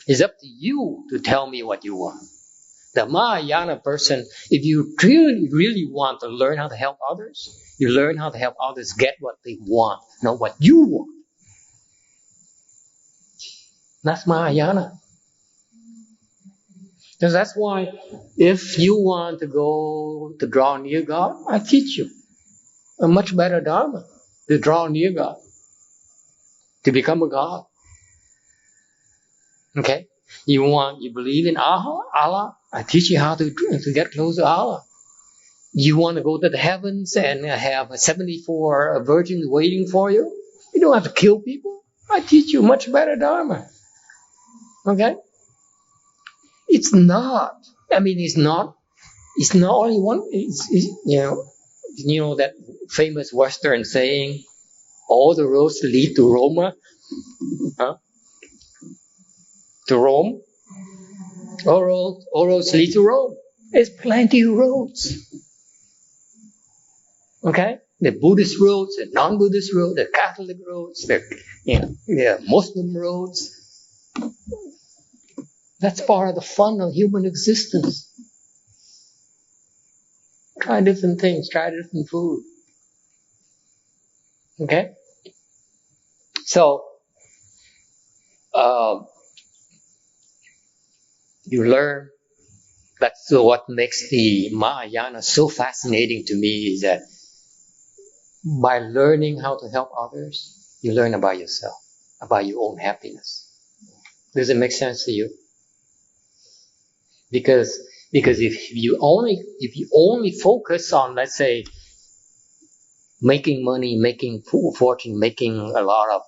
It's up to you to tell me what you want. The Mahayana person, if you really want to learn how to help others, you learn how to help others get what they want, not what you want. That's Mahayana. So that's why if you want to go to draw near God, I teach you a much better Dharma to draw near God, to become a God. Okay? You believe in Allah, I teach you how to get close to Allah. You want to go to the heavens and have 74 virgins waiting for you? You don't have to kill people. I teach you much better Dharma. Okay? It's not only one, you know that famous Western saying, all the roads lead to Roma? Huh? To Rome? All roads lead to Rome. There's plenty of roads. Okay? The Buddhist roads, the non-Buddhist roads, the Catholic roads, the Muslim roads. That's part of the fun of human existence. Try different things, try different food. Okay? So, you learn. That's what makes the Mahayana so fascinating to me, is that by learning how to help others, you learn about yourself, about your own happiness. Does it make sense to you? Because if you only focus on, let's say, making money, making fortune, making a lot of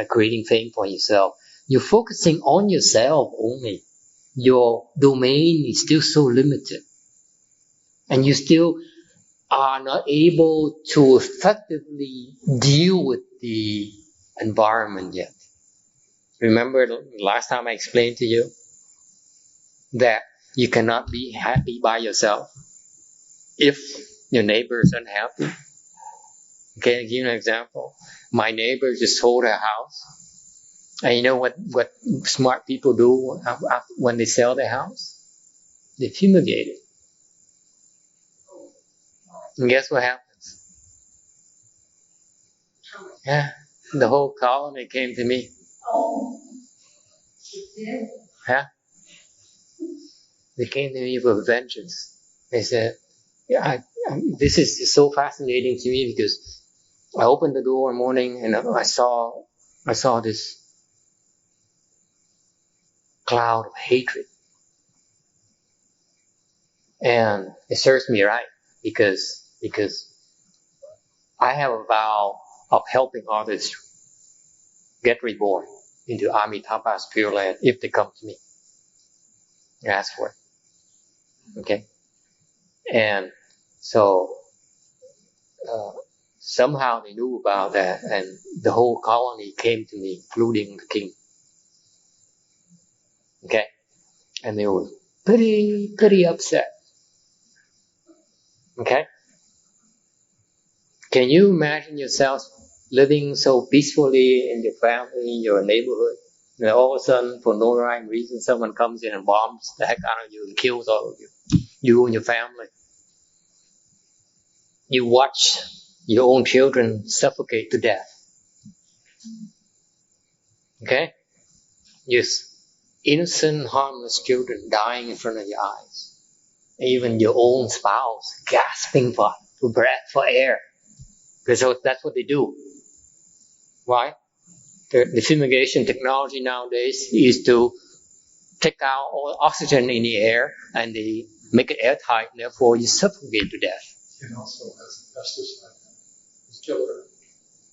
creating fame for yourself, you're focusing on yourself only. Your domain is still so limited, and you still are not able to effectively deal with the environment yet. Remember last time I explained to you that you cannot be happy by yourself if your neighbor is unhappy. Okay, I'll give you an example. My neighbor just sold her house. And you know what smart people do when they sell their house? They fumigate it. And guess what happens? Yeah, the whole colony came to me. Oh. It did? Yeah, they came to me with vengeance. They said, "Yeah, this is so fascinating to me because I opened the door one morning and I saw this cloud of hatred, and it serves me right because I have a vow of helping others get reborn into Amitabha's Pure Land if they come to me and ask for it." Okay, and so somehow they knew about that, and the whole colony came to me, including the king. Okay, and they were pretty upset. Okay, can you imagine yourself living so peacefully in your family, in your neighborhood, and all of a sudden, for no rhyme reason, someone comes in and bombs the heck out of you and kills all of you and your family. You watch your own children suffocate to death. Okay? Yes. Innocent, harmless children dying in front of your eyes. Even your own spouse gasping for breath, for air. Because that's what they do. Why? The fumigation technology nowadays is to take out all oxygen in the air and they make it airtight, and therefore you suffocate to death. It also has pesticide. It's killer.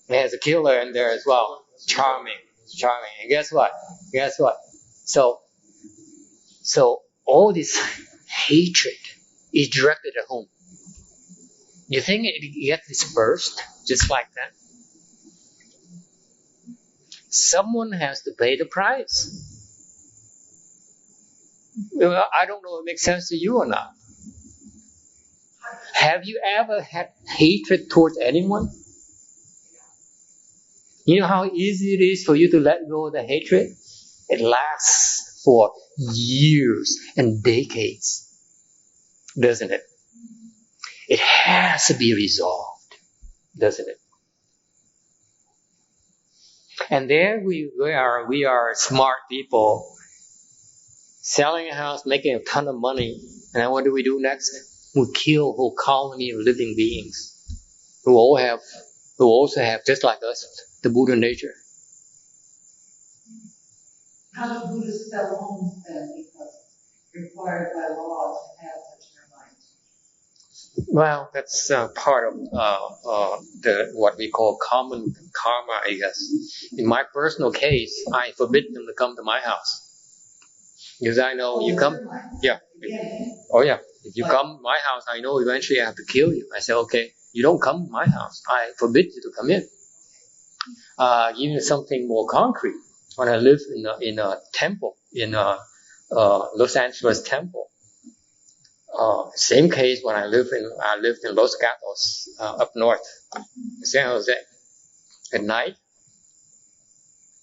It has a killer in there as well. Charming. And guess what? So all this hatred is directed at home. You think it gets dispersed just like that? Someone has to pay the price. I don't know if it makes sense to you or not. Have you ever had hatred towards anyone? You know how easy it is for you to let go of the hatred? It lasts for years and decades, doesn't it? It has to be resolved, doesn't it? And there we are smart people, selling a house, making a ton of money, and then what do we do next? We kill a whole colony of living beings who also have, just like us, the Buddha nature. How do Buddhists sell homes then? Because it's required by law to have such an amount. Well, that's part of what we call common karma, I guess. In my personal case, I forbid them to come to my house. Because I know you come, yeah. Oh yeah, if you come to my house, I know eventually I have to kill you. I say, okay, you don't come to my house. I forbid you to come in. Even something more concrete. When I lived in a temple, in a Los Angeles temple, same case when I lived in Los Gatos, up north, San Jose. At night,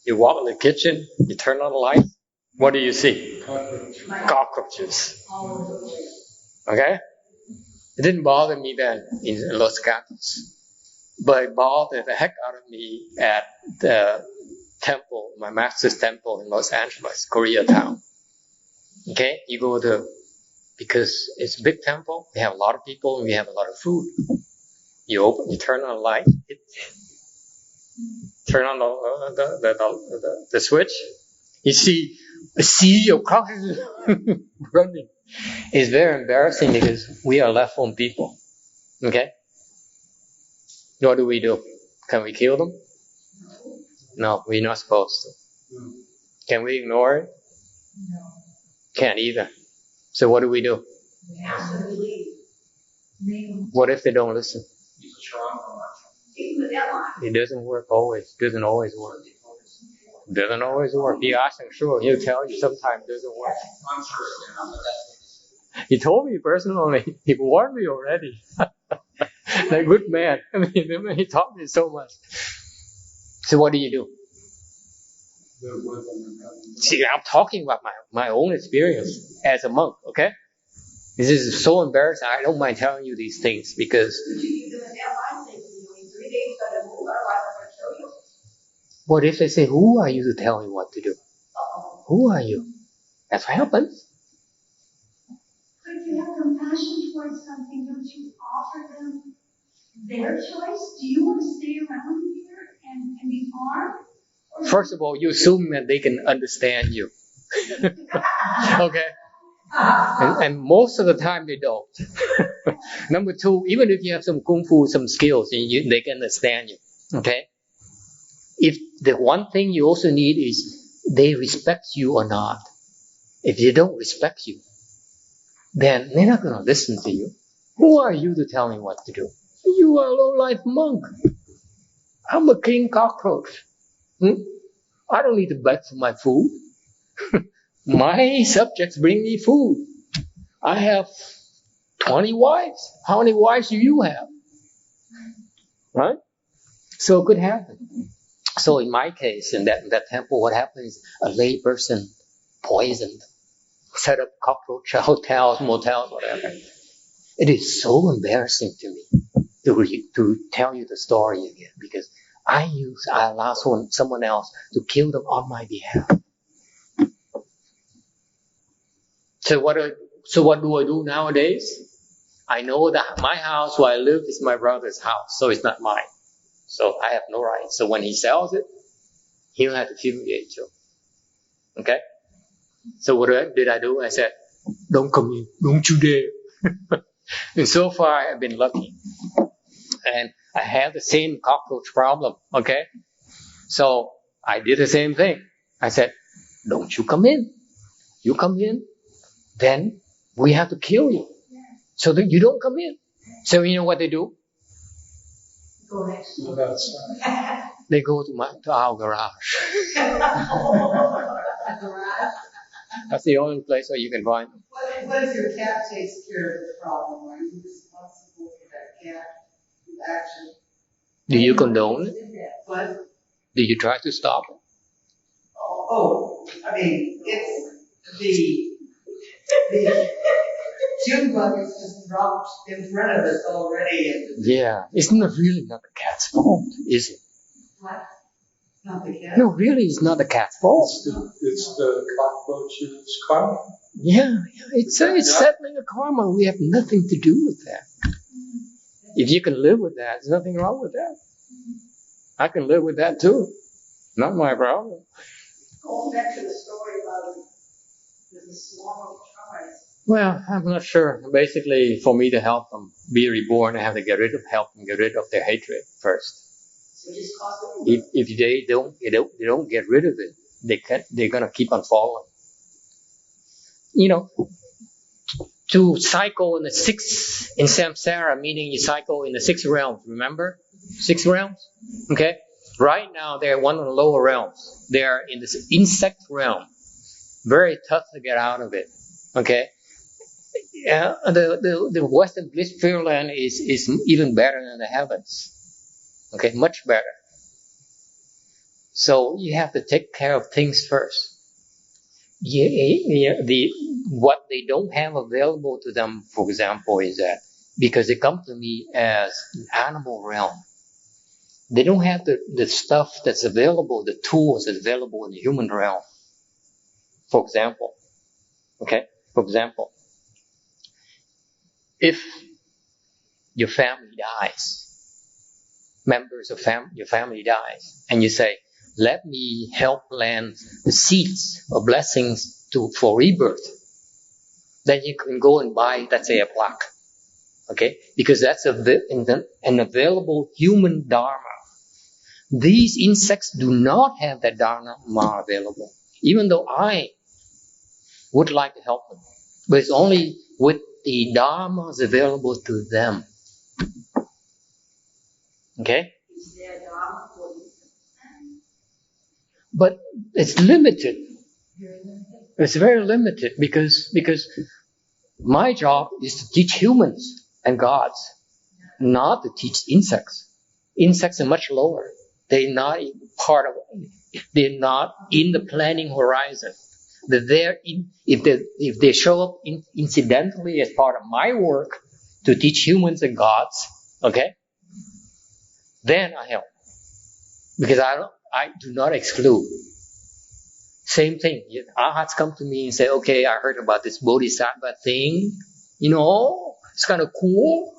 you walk in the kitchen, you turn on the light. What do you see? Cockroaches. Okay? It didn't bother me then in Los Gatos, but it bothered the heck out of me at the temple, my master's temple in Los Angeles, Koreatown. Okay? You go to, because it's a big temple, we have a lot of people, and we have a lot of food. You turn on the light, turn on the switch, you see a sea of cockroaches running. It's very embarrassing because we are left home people. Okay? What do? Can we kill them? No, we're not supposed to. Can we ignore it? No. Can't either. So what do? We have to believe. What if they don't listen? He's a strong one. It doesn't work always. Doesn't always work. Doesn't always work. You ask him, sure, he'll tell you sometimes it doesn't work. I'm sure. He told me personally. He warned me already. Like good man. I mean, he taught me so much. So what do you do? See, I'm talking about my own experience as a monk, okay? This is so embarrassing. I don't mind telling you these things because What if they say, who are you to tell me what to do? Who are you? That's what happens. But if you have compassion towards something, don't you offer them their choice? Do you want to stay around here and be harmed? First of all, you assume that they can understand you. Okay? And most of the time they don't. Number two, even if you have some kung fu, some skills, they can understand you. Okay? If the one thing you also need is they respect you or not. If they don't respect you, then they're not going to listen to you. Who are you to tell me what to do? You are a low-life monk. I'm a king cockroach. I don't need to beg for my food. My subjects bring me food. I have 20 wives. How many wives do you have? Right? So it could happen. So in my case, in that temple, what happened is a lay person poisoned, set up cockroach hotels, motels, whatever. It is so embarrassing to me to tell you the story again, because I allow someone else to kill them on my behalf. So what do I do nowadays? I know that my house where I live is my brother's house, so it's not mine. So I have no right. So when he sells it, he'll have to fumigate too. Okay? So what did I do? I said, don't come in, don't you dare. And so far I've been lucky. And I have the same cockroach problem. Okay? So I did the same thing. I said, don't you come in. You come in, then we have to kill you. So that you don't come in. So you know what they do? Go next Look door. outside. They go to our garage. A garage? That's the only place where you can find them. What if your cat takes care of the problem? Are you responsible for that cat action? Do you condone it? What? Do you try to stop it? I mean, it's the June bug is just dropped in front of us already. And Yeah. It's really not the cat's fault, is it? what? Not the cat? No, really, it's not the cat's fault. It's the cockroach's karma. Yeah, it's settling a karma. We have nothing to do with that. If you can live with that, there's nothing wrong with that. I can live with that too. Not my problem. Going back to the story about the swarm of termites. Well, I'm not sure. Basically, for me to help them be reborn, I have to help them get rid of their hatred first. So just cost them. If they don't get rid of it, they're gonna keep on falling. You know, to cycle in samsara, meaning you cycle in the 6 realms. Remember, 6 realms. Okay. Right now, they're one of the lower realms. They are in this insect realm. Very tough to get out of it. Okay. Yeah, the Western bliss Pureland is even better than the heavens. Okay, much better. So you have to take care of things first. What they don't have available to them, for example, is that because they come to me as an animal realm, they don't have the stuff that's available, the tools that's available in the human realm. For example, if your family dies, members of your family dies, and you say, let me help plant the seeds of blessings for rebirth, then you can go and buy, let's say, a plaque. Okay? Because that's an available human dharma. These insects do not have that dharma available, even though I would like to help them. But it's only with the dharmas available to them. Okay? Is there dharma for you? But it's limited. It's very limited because my job is to teach humans and gods, not to teach insects. Insects are much lower. They're not they're not in the planning horizon. They're there if they show up incidentally as part of my work to teach humans and gods, okay? Then I help. Because I do not exclude. Same thing. Arhats come to me and say, okay, I heard about this bodhisattva thing. It's kind of cool.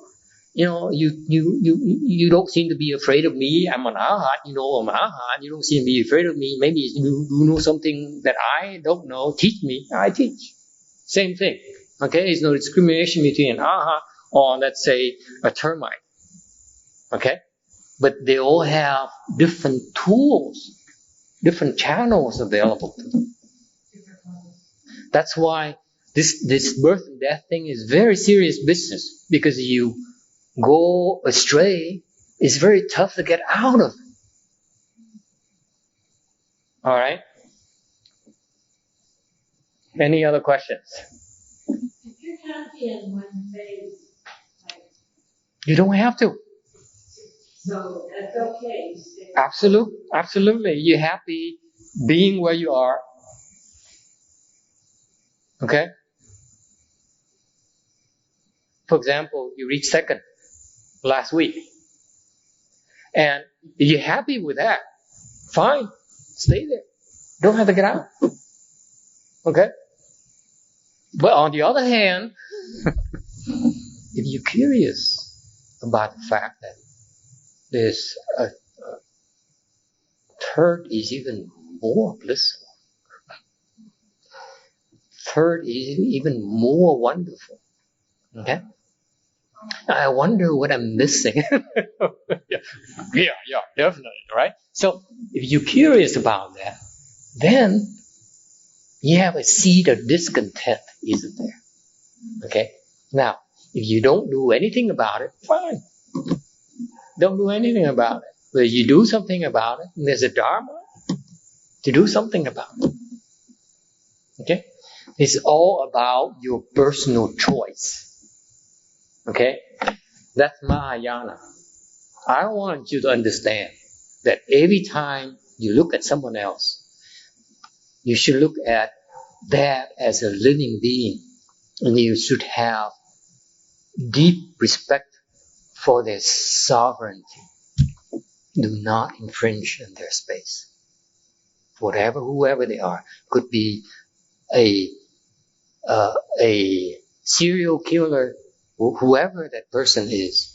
You don't seem to be afraid of me. I'm an arhat. I'm an arhat. You don't seem to be afraid of me. Maybe you know something that I don't know. Teach me. I teach. Same thing. Okay? There's no discrimination between an arhat or, let's say, a termite. Okay? But they all have different tools, different channels available to them. That's why this birth and death thing is very serious business, because you go astray, it's very tough to get out of. All right? Any other questions? If you're happy in one phase, You don't have to. so that's okay. Absolutely. You're happy being where you are. Okay? For example, you reached second last week. And if you're happy with that, fine. Stay there. Don't have to get out. Okay? But on the other hand, if you're curious about the fact that there's a third is even more blissful, third is even more wonderful. Okay? I wonder what I'm missing. yeah, definitely, right? So if you're curious about that, then you have a seed of discontent, isn't there? Okay? Now, if you don't do anything about it, fine. Don't do anything about it. But you do something about it, and there's a dharma to do something about it. Okay? It's all about your personal choice. Okay? That's Mahayana. I want you to understand that every time you look at someone else, you should look at that as a living being, and you should have deep respect for their sovereignty. Do not infringe on their space. Whoever they are, could be a serial killer, whoever that person is,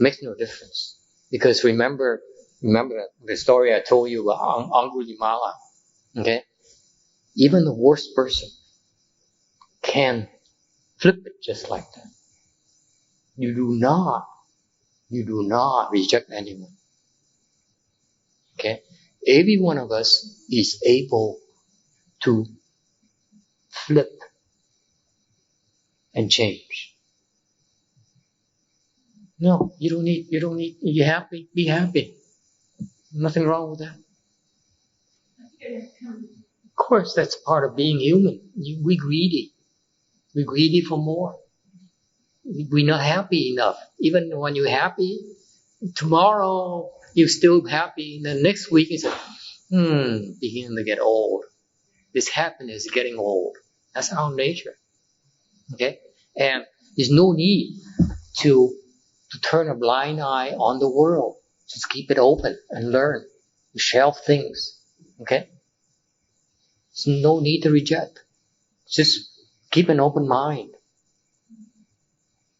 makes no difference. Because remember the story I told you about Angulimala. Okay, even the worst person can flip it just like that. You do not reject anyone. Okay, every one of us is able to flip and change. No, you don't need, you're happy, be happy. Nothing wrong with that. Of course, that's part of being human. We're greedy. We're greedy for more. We're not happy enough. Even when you're happy, tomorrow you're still happy. The next week is beginning to get old. This happiness is getting old. That's our nature. Okay? And there's no need to turn a blind eye on the world. Just keep it open and learn. Shelf things. Okay? There's no need to reject. Just keep an open mind.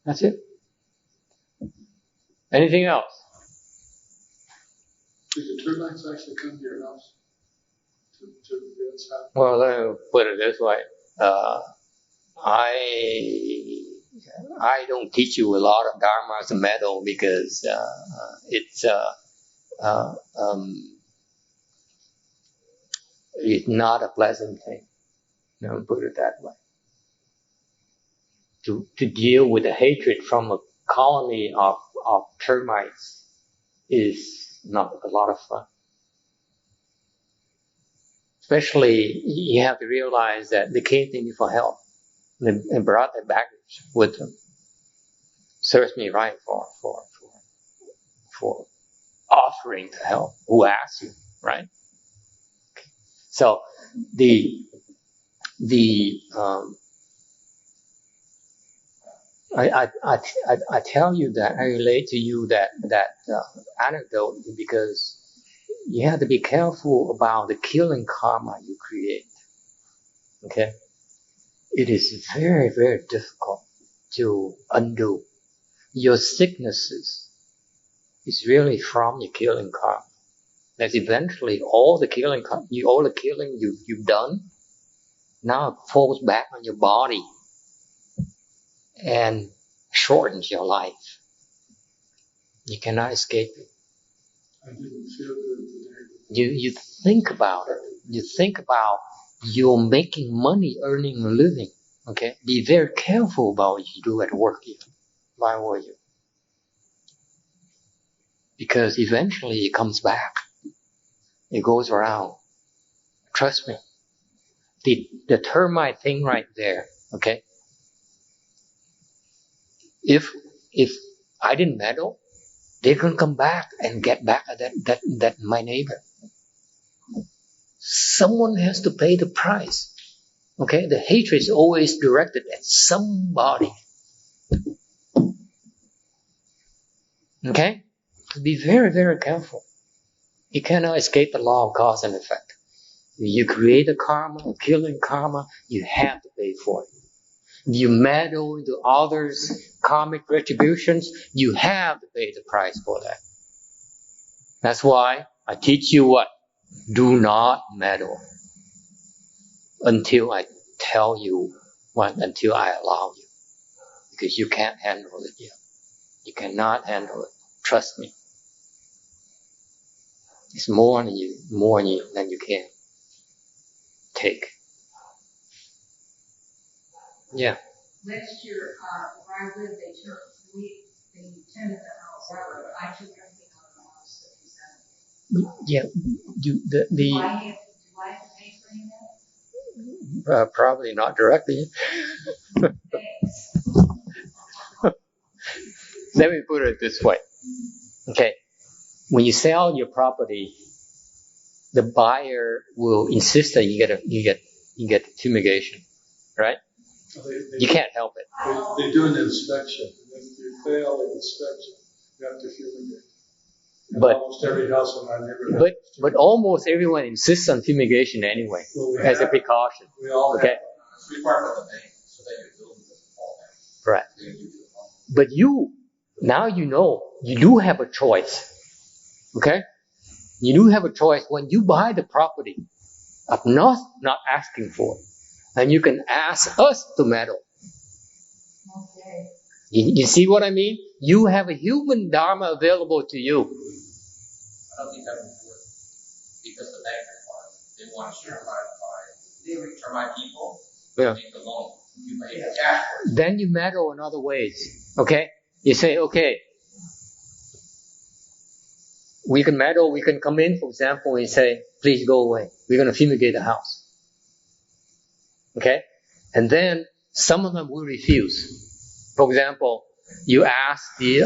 That's it. Anything else? Do the termites actually come to your house? To the inside? Well, let me put it this way. I don't teach you a lot of Dharma as a medal, because it's not a pleasant thing. Put it that way. To deal with the hatred from a colony of termites is not a lot of fun. Especially, you have to realize that they came to me for help. And brought their baggage with them. Serves me right for offering to help. Who asked you, right? Okay. So I tell you that, I relate to you that anecdote, because you have to be careful about the killing karma you create. Okay? It is very, very difficult to undo. Your sicknesses is really from your killing karma. That eventually all the killing you've done now falls back on your body and shortens your life. You cannot escape it. I didn't feel good today. You think about it. You think about you're making money, earning a living. Okay? Be very careful about what you do at work even. Why were you? Because eventually it comes back. It goes around. Trust me. The termite thing right there, okay? If I didn't meddle, they can come back and get back at that my neighbor. Someone has to pay the price. Okay? The hatred is always directed at somebody. Okay? Be very, very careful. You cannot escape the law of cause and effect. You create a karma, a killing karma, you have to pay for it. If you meddle into others' karmic retributions, you have to pay the price for that. That's why I teach you what? Do not meddle until I tell you what, until I allow you. Because you can't handle it yet. You cannot handle it. Trust me. It's more in you than you can take. Yeah. Last year, where I lived, they tenanted the house out. I took everything out of the house that we sent. Yeah. Do I have to pay for any of that? Probably not directly. Thanks. Let me put it this way. Okay. When you sell your property, the buyer will insist that you get fumigation, right? You can't help it. They do an inspection. And if you fail an inspection, you have to fumigate. But almost every house in our neighborhood. But almost everyone insists on fumigation anyway, as a precaution. We all okay. have. It's required by the bank so that your building doesn't fall down. Correct. They give you the loan. But now you know, you do have a choice. Okay? You do have a choice when you buy the property of not asking for it. And you can ask us to meddle. Okay. You see what I mean? You have a human dharma available to you. I don't think that would work because the bank requires they want to termite people. Yeah. Make the loan. You pay the cash for it. Then you meddle in other ways. Okay? You say, okay, we can meddle, we can come in, for example, and say, please go away. We're going to fumigate the house. Okay? And then some of them will refuse. For example, you ask the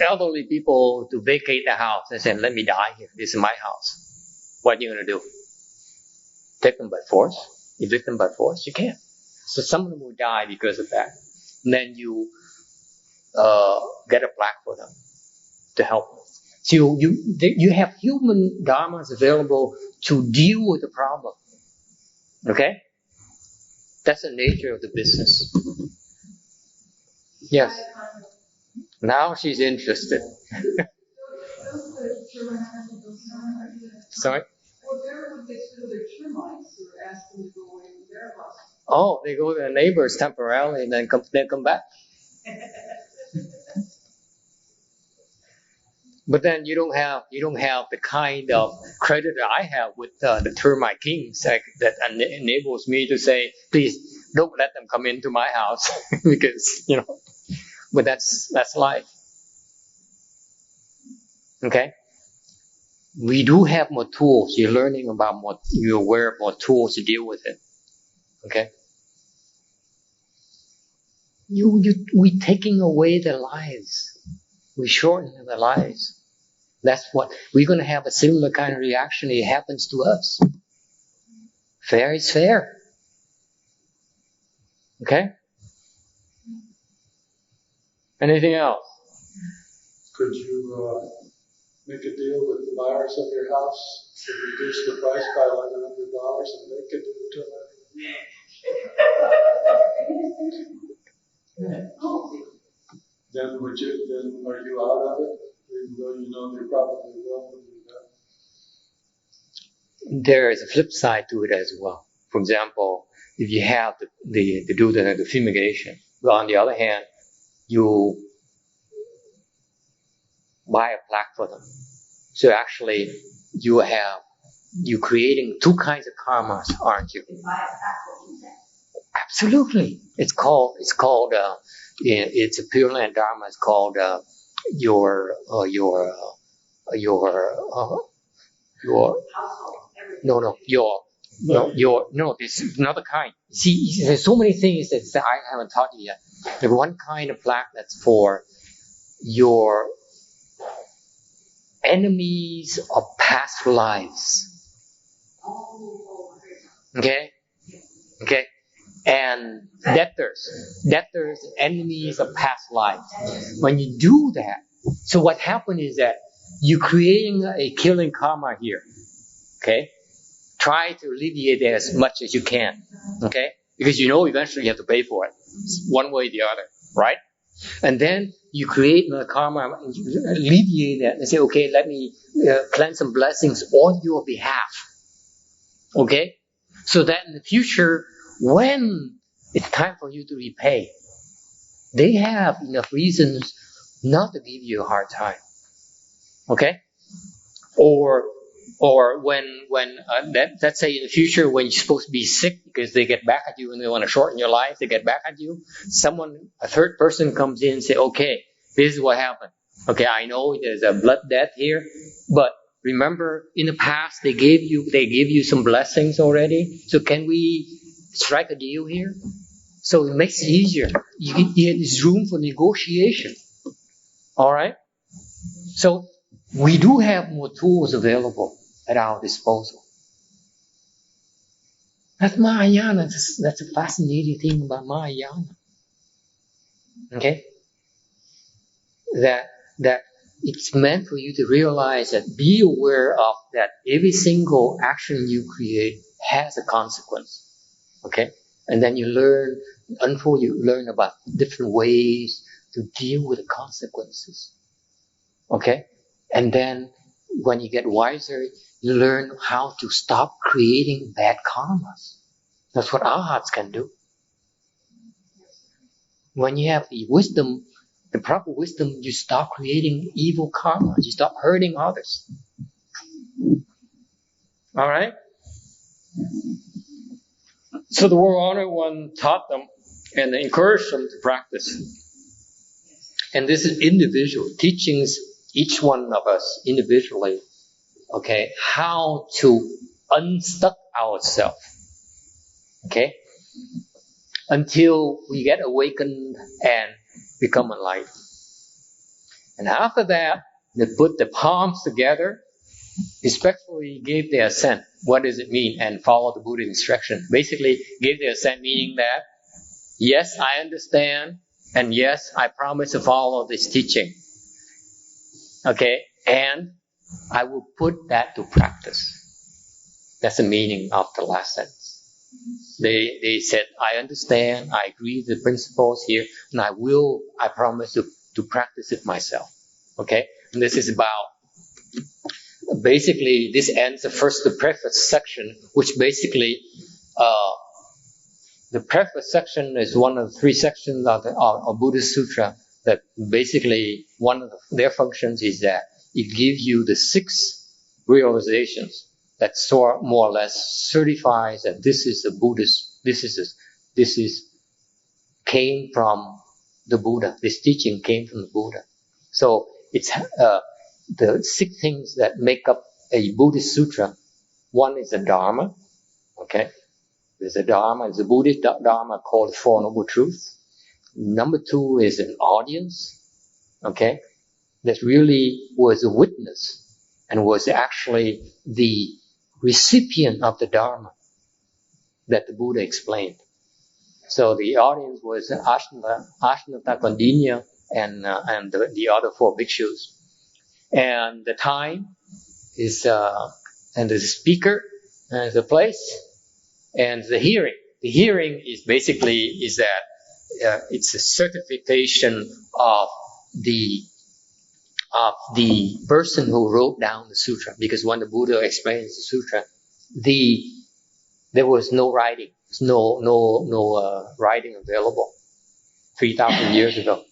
elderly people to vacate the house and say, let me die here. This is my house. What are you going to do? Take them by force? Evict them by force? You can't. So some of them will die because of that. And then you get a plaque for them to help them. So you have human dharmas available to deal with the problem. Okay? That's the nature of the business. Yes. Now she's interested. Sorry? Well, there would get rid of their termites or ask them to go away from their house. Oh, they go to their neighbors temporarily and then come back. But then you don't have the kind of credit that I have with the termite kings that enables me to say, please don't let them come into my house because But that's life. Okay. We do have more tools. You're learning about more. You're aware of more tools to deal with it. Okay. We taking away their lives. We shorten their lives. That's what we're going to have a similar kind of reaction. It happens to us. Fair is fair. Okay. Anything else? Could you make a deal with the buyer buyers of your house to reduce the price by $1,100 and they could do it to then are you out of it? Even though you know they probably will when you're done. There is a flip side to it as well. For example, if you have the do the fumigation, but on the other hand, you buy a plaque for them. So actually, you're creating two kinds of karmas, aren't you? Absolutely. It's a Pureland Dharma. It's called this is another kind. See, there's so many things that I haven't taught you yet. There's one kind of plaque that's for your enemies of past lives. Okay? And debtors, enemies of past lives. When you do that, so what happens is that you're creating a killing karma here. Okay? Try to alleviate it as much as you can. Okay? Because eventually you have to pay for it. One way or the other. Right? And then you create the karma, and you alleviate that and say, okay, let me plant some blessings on your behalf. Okay? So that in the future, when it's time for you to repay, they have enough reasons not to give you a hard time. Okay? Or when let's say in the future when you're supposed to be sick because they get back at you and they want to shorten your life, they get back at you. A third person comes in and say, okay, this is what happened. Okay, I know there's a blood debt here, but remember in the past they gave you some blessings already. So can we strike a deal here? So it makes it easier. There's room for negotiation. All right. So we do have more tools available at our disposal. That's Mahayana. That's a fascinating thing about Mahayana. Okay? That it's meant for you to realize that, be aware of that every single action you create has a consequence. Okay? And then you learn about different ways to deal with the consequences. Okay? And then when you get wiser, you learn how to stop creating bad karmas. That's what arhats can do. When you have the wisdom, the proper wisdom, you stop creating evil karma. You stop hurting others. All right? So the Warrior One taught them and encouraged them to practice. And this is individual teachings, each one of us individually, okay, how to unstuck ourselves, okay, until we get awakened and become enlightened. And after that, they put the palms together, respectfully gave their assent. What does it mean? And follow the Buddha's instruction. Basically, give their assent, meaning that, yes, I understand, and yes, I promise to follow this teaching. Okay, and I will put that to practice. That's the meaning of the last sentence. They said, I understand, I agree with the principles here, and I promise to practice it myself. Okay, and this is about, basically, this ends the preface section, which basically, the preface section is one of the three sections of Buddhist Sutra. That basically one of their functions is that it gives you the 6 realizations that more or less certifies that this is a Buddhist, came from the Buddha. This teaching came from the Buddha. So it's the 6 things that make up a Buddhist sutra. One is the Dharma. Okay, there's a Dharma. It's a Buddhist Dharma called the Four Noble Truths. Number 2 is an audience, okay, that really was a witness and was actually the recipient of the Dharma that the Buddha explained. So the audience was Ashnata Kondinya and the other 4 bhikshus. And the time and the speaker and the place and the hearing. The hearing is basically that it's a certification of the person who wrote down the sutra, because when the Buddha explains the sutra, there was no writing, no writing available 3,000 years ago.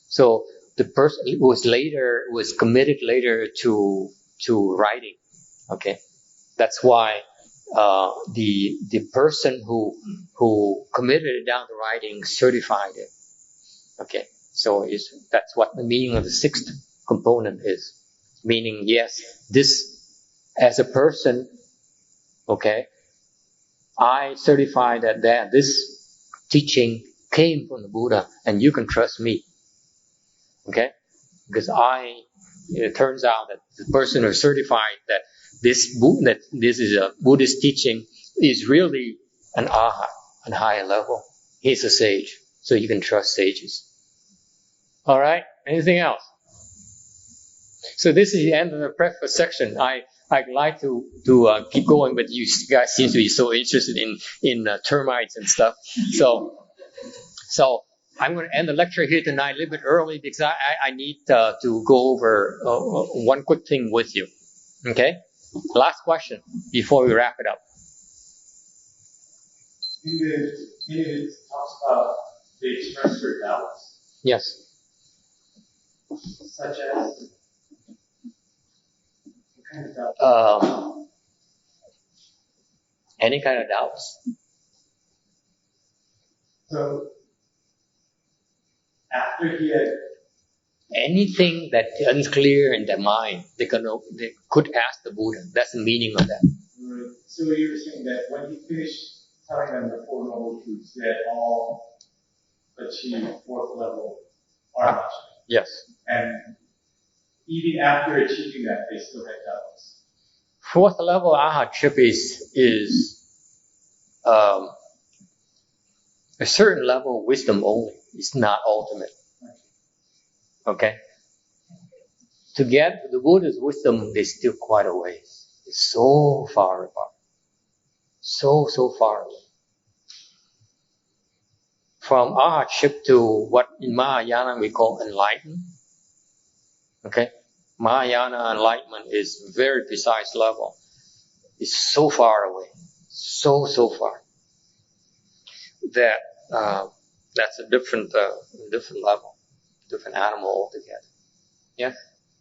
So the person was committed later to writing. Okay, that's why the person who committed it down to writing certified it. Okay, so that's what the meaning of the sixth component is. Meaning, yes, this as a person, okay, I certify that this teaching came from the Buddha, and you can trust me. Okay, because it turns out that the person who certified that this is a Buddhist teaching is really an arhat, on higher level. He's a sage, so you can trust sages. All right. Anything else? So this is the end of the preface section. I'd like to keep going, but you guys seem to be so interested in termites and stuff. So I'm going to end the lecture here tonight a little bit early because I need to go over one quick thing with you. Okay? Last question before we wrap it up. It talks about the express your doubts. Yes. Such as what kind of doubts? Any kind of doubts. So after he had anything that's unclear in their mind, they could ask the Buddha. That's the meaning of that. Right. So you were saying that when he finished telling them the Four Noble Truths, they had all achieved fourth level arhat. Yes. And even after achieving that, they still had doubts. Fourth level arhatship is a certain level of wisdom only. It's not ultimate. Okay? To get the Buddha's wisdom, there's still quite a ways. It's so far apart. So far away. From arhatship to what in Mahayana we call enlightenment. Okay? Mahayana enlightenment is a very precise level. It's so far away. So far. That that's a different level. Different animal altogether. Yeah?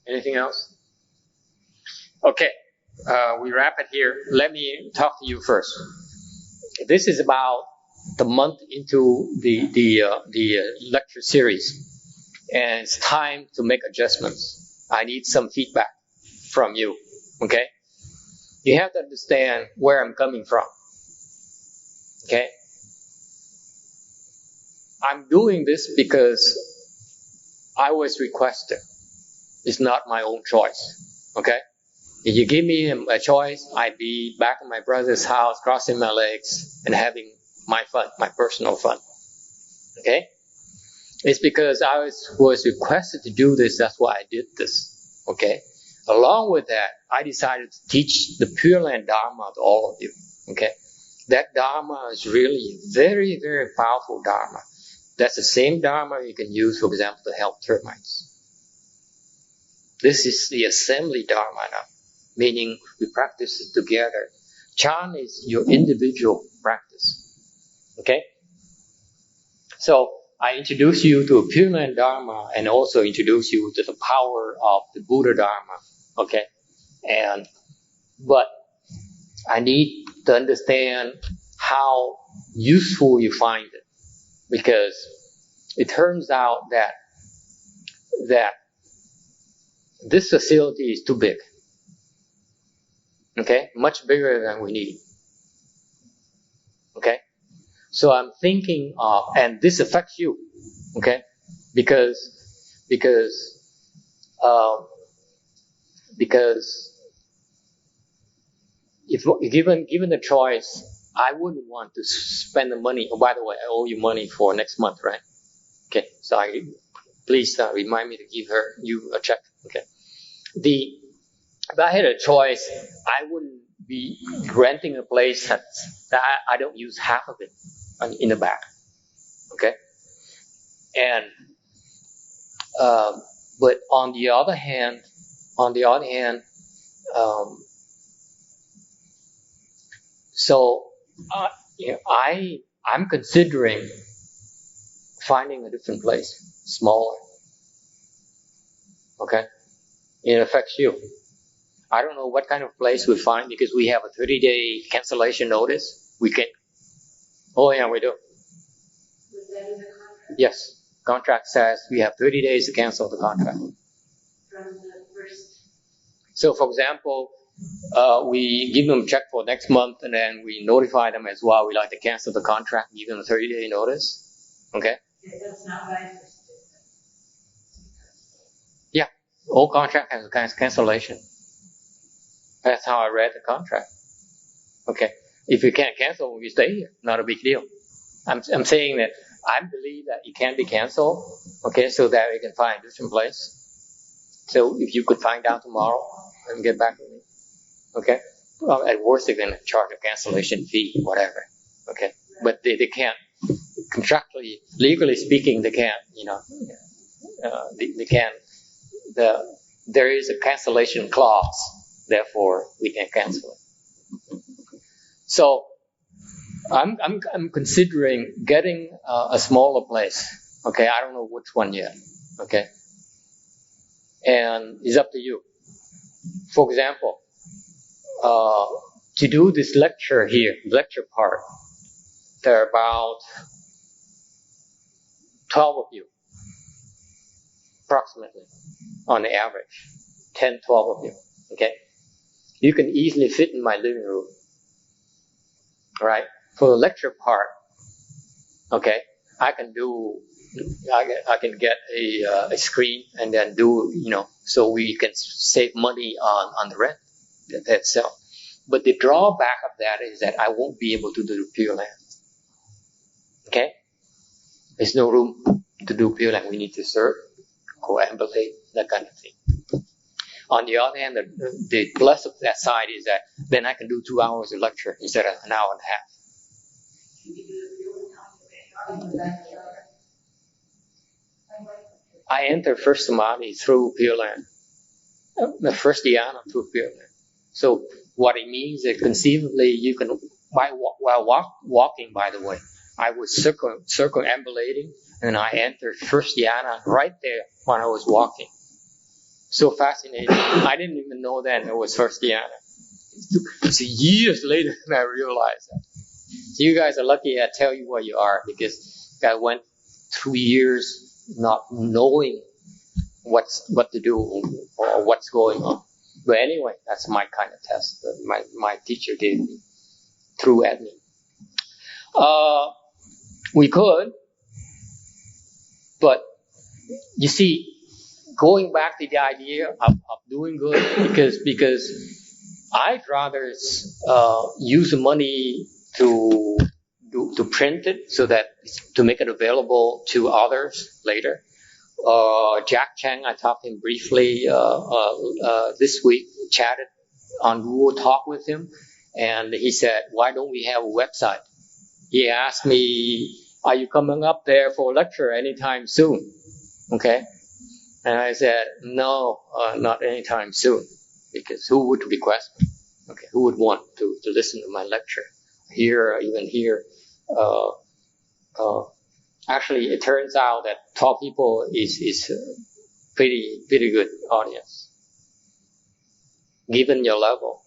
Anything else? Okay. We wrap it here. Let me talk to you first. This is about the month into the lecture series. And it's time to make adjustments. I need some feedback from you. Okay? You have to understand where I'm coming from. Okay? I'm doing this because I was requested. It's not my own choice. Okay? If you give me a choice, I'd be back in my brother's house, crossing my legs, and having my fun, my personal fun. Okay? It's because I was requested to do this, that's why I did this. Okay? Along with that, I decided to teach the Pureland Dharma to all of you. Okay? That Dharma is really very, very powerful Dharma. That's the same Dharma you can use, for example, to help termites. This is the assembly Dharma now, meaning we practice it together. Chan is your individual practice. Okay? So, I introduce you to a Pureland Dharma and also introduce you to the power of the Buddha Dharma. Okay? But I need to understand how useful you find it. Because it turns out that this facility is too big. Okay? Much bigger than we need. Okay? So I'm thinking of, and this affects you. Okay? Because if given the choice, I wouldn't want to spend the money. Oh, by the way, I owe you money for next month, right? Okay, so please remind me to give you a check. Okay, if I had a choice, I wouldn't be renting a place that I don't use half of it in the back. Okay, and but on the other hand, so I'm considering finding a different place, smaller. Okay, it affects you. I don't know what kind of place we find because we have a 30-day cancellation notice. We can. Oh yeah, we do. Was that in the contract Yes, contract says we have 30 days to cancel the contract. from the first? So, for example, we give them a check for next month, and then we notify them as well. We like to cancel the contract, give them a 30-day notice. Okay. That's not right. Yeah, all contract has a cancellation. That's how I read the contract. Okay. If you can't cancel, we stay here. Not a big deal. I'm saying that I believe that it can be canceled. Okay, so that we can find a different place. So if you could find out tomorrow and get back to me. Okay. Well, at worst, they're going to charge a cancellation fee, whatever. Okay. But they can't, contractually, legally speaking, they can't, they can't, there is a cancellation clause, therefore we can cancel it. So I'm considering getting a smaller place. Okay. I don't know which one yet. Okay. And it's up to you. For example, to do this lecture here, lecture part, there are about 12 of you, approximately, on the average. 10, 12 of you, okay? You can easily fit in my living room, right? For the lecture part, okay, I can get a screen and then do, so we can save money on the rent itself. But the drawback of that is that I won't be able to do Pureland. Okay? There's no room to do Pureland. We need to serve, coambulate, that kind of thing. On the other hand, the plus of that side is that then I can do 2 hours of lecture instead of an hour and a half. I enter first Samadhi through Pureland. The first dhyana through Pureland. So what it means is conceivably you can, while walking, by the way, I was circumambulating and I entered first dhyana right there when I was walking. So fascinating. I didn't even know then it was first dhyana. It's years later that I realized that. So you guys are lucky I tell you where you are because I went 2 years not knowing what to do or what's going on. But anyway, that's my kind of test that my teacher gave me through admin. We could, but you see, going back to the idea of doing good, because I'd rather use the money to print it so that to make it available to others later. Jack Chang, I talked to him briefly this week, chatted on Google Talk with him, and he said, why don't we have a website? He asked me, are you coming up there for a lecture anytime soon? Okay. And I said, no, not anytime soon, because who would request me? Okay, who would want to listen to my lecture? Here, even here. Actually, it turns out that 12 people is pretty good audience. Given your level,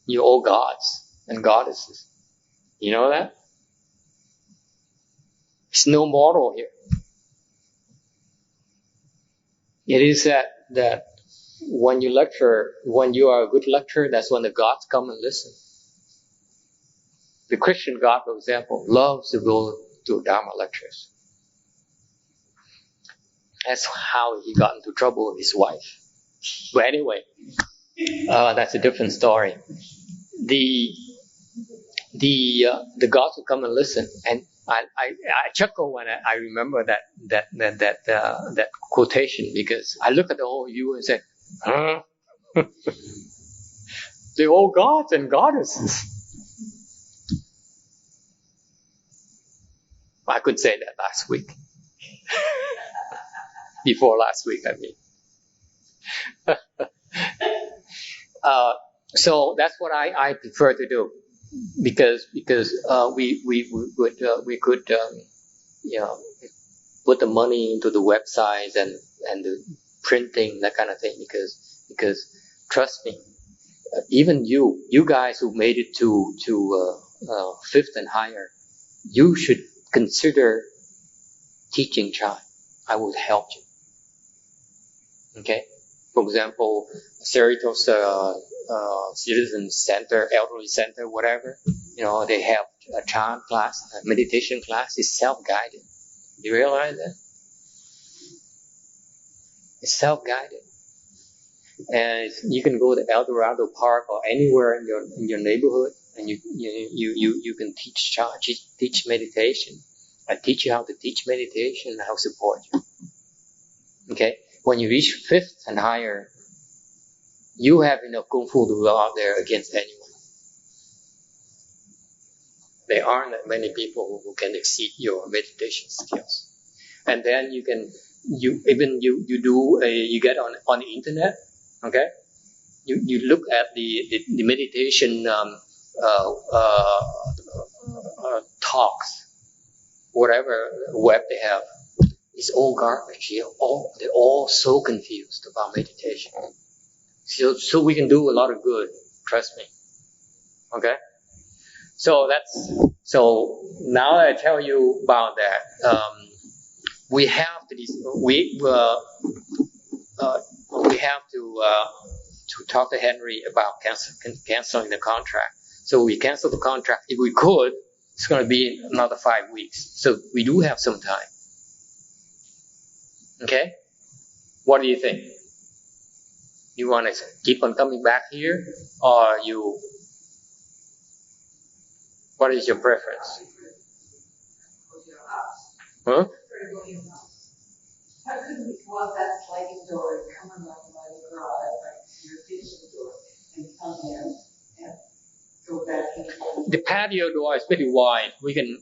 you're all gods and goddesses. You know that? There's no mortal here. It is that when you lecture, when you are a good lecturer, that's when the gods come and listen. The Christian God, for example, loves to go to Dharma lectures. That's how he got into trouble with his wife. But anyway, that's a different story. The gods will come and listen, and I chuckle when I remember that quotation, because I look at the whole you and say, huh? They're all gods and goddesses. I could say that last week. Before last week, I mean. So that's what I prefer to do, because we could put the money into the websites and the printing, that kind of thing, because trust me, even you guys who made it to fifth and higher, you should consider teaching Chan. I will help you. Okay? For example, Cerritos Citizen Center, Elderly Center, whatever, they have a Chan class, a meditation class. It's self-guided. You realize that? It's self-guided. And you can go to El Dorado Park or anywhere in your neighborhood, and you can teach Chan, teach meditation. I teach you how to teach meditation and how to support you. Okay? When you reach fifth and higher, you have enough kung fu to go out there against anyone. There aren't that many people who can exceed your meditation skills. And then you get on the internet, okay? You look at the meditation talks, whatever web they have. It's all garbage here. They're all so confused about meditation. So we can do a lot of good. Trust me. Okay. So now that I tell you about that, we have to talk to Henry about canceling the contract. So we cancel the contract. If we could, it's going to be another 5 weeks. So we do have some time. Okay? What do you think? You want to keep on coming back here, or what is your preference? Huh? How could we go out that sliding door and come around by the garage, like your kitchen door, and come in and go back in? The patio door is pretty wide. We can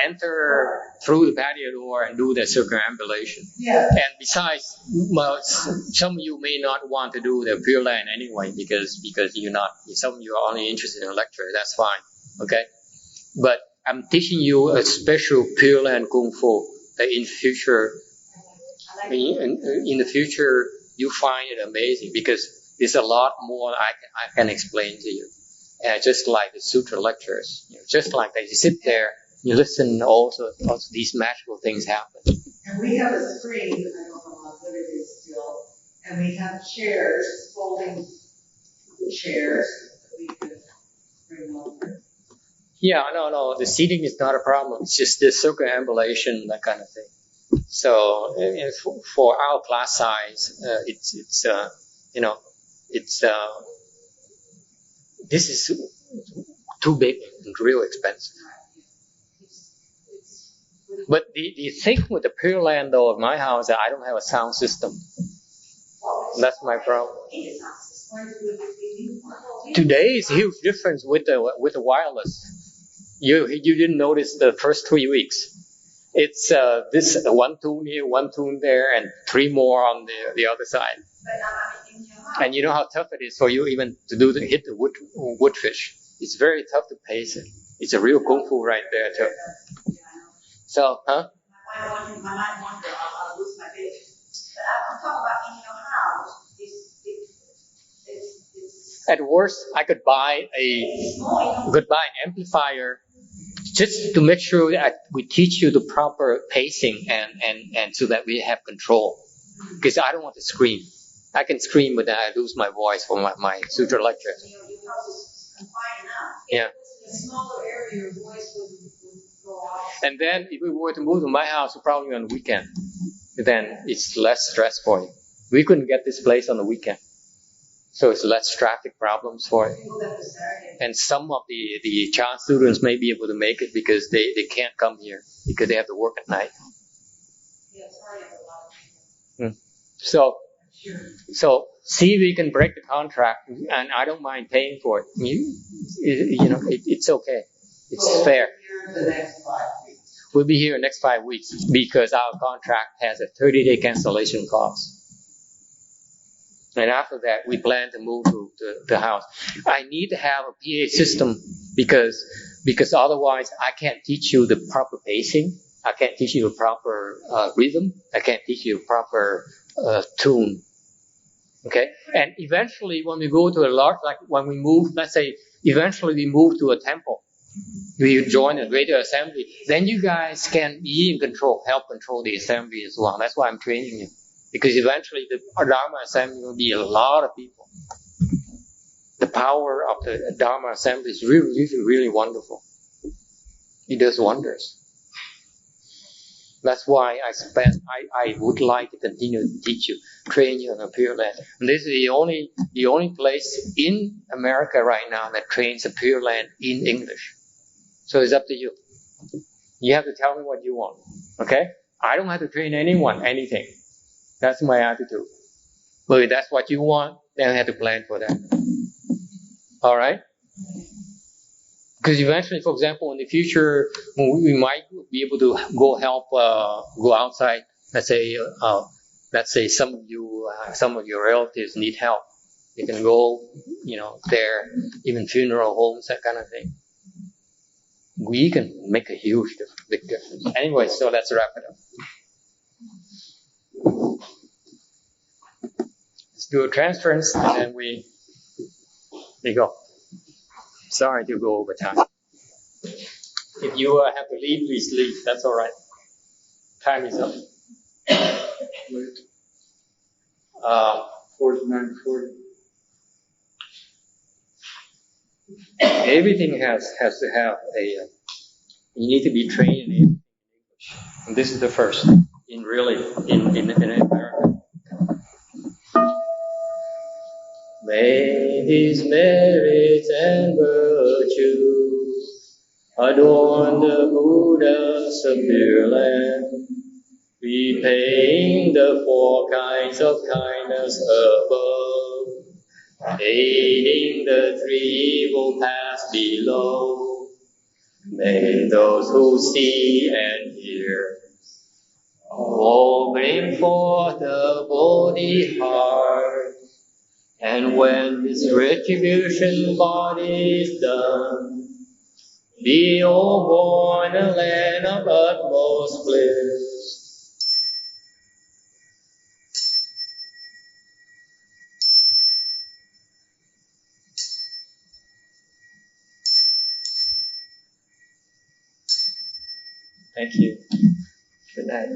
enter through the patio door and do the circumambulation. Yeah. And besides, some of you may not want to do the Pureland anyway, because some of you are only interested in a lecture. That's fine. Okay? But I'm teaching you a special Pureland Kung Fu that in the future you find it amazing, because there's a lot more I can explain to you. Just like the Sutra lectures, just like that, you sit there, you listen, also these magical things happen. And we have a screen, I don't know how good it is still, and we have chairs, folding chairs that we can bring over. Yeah, no, the seating is not a problem. It's just the circumambulation, that kind of thing. So for our class size, this is too big and real expensive. But the thing with the Pureland though of my house, I don't have a sound system. That's my problem. Today is a huge difference with the wireless. You didn't notice the first 3 weeks. It's this one tune here, one tune there, and 3 more on the other side. And you know how tough it is for you even to hit the woodfish. It's very tough to pace it. It's a real kung fu right there too. So, huh? My mind wonder, I'll lose my baby. But I'm talking about in your house. It's at worst, I could buy an amplifier just to make sure that we teach you the proper pacing and so that we have control. Because I don't want to scream. I can scream, but then I lose my voice for my Sutra lecture. your house is confined enough. Yeah. In a smaller area, your voice would go off. And then if we were to move to my house, probably on the weekend, then it's less stress for you. We couldn't get this place on the weekend. So it's less traffic problems for you. And some of the Chan students may be able to make it because they can't come here because they have to work at night. Yeah, sorry, a lot of people. So see if we can break the contract, and I don't mind paying for it. It's okay. It's fair. Here the next 5 weeks. We'll be here next 5 weeks because our contract has a 30-day cancellation clause. And after that, we plan to move to the house. I need to have a PA system because otherwise I can't teach you the proper pacing. I can't teach you the proper rhythm. I can't teach you the proper tune. Okay? And eventually, when we go to when we move, let's say, eventually we move to a temple. We join a greater assembly. Then you guys can be in control, help control the assembly as well. That's why I'm training you. Because eventually the Dharma assembly will be a lot of people. The power of the Dharma assembly is really, really, really wonderful. It does wonders. That's why I would like to continue to teach you, train you on a Pure Land. And this is the only place in America right now that trains a Pure Land in English. So it's up to you. You have to tell me what you want. Okay? I don't have to train anyone, anything. That's my attitude. But if that's what you want, then I have to plan for that. Alright? Because eventually, for example, in the future, we might be able to go outside. Let's say some of your relatives need help. You can go, there, even funeral homes, that kind of thing. We can make a big difference. Anyway, so let's wrap it up. Let's do a transference, and then we go. Sorry to go over time. If you have to leave, please leave. That's all right. Time is up. Late. 49:40. Everything has to have you need to be trained in English. And this is the first in America. May these merits and virtues adorn the Buddhas of Pure Land, repaying the 4 kinds of kindness above, aiding the 3 evil paths below. May those who see and hear all bring forth the Bodhi heart. And when this retribution body is done, be all born a land of utmost bliss. Thank you. Good night.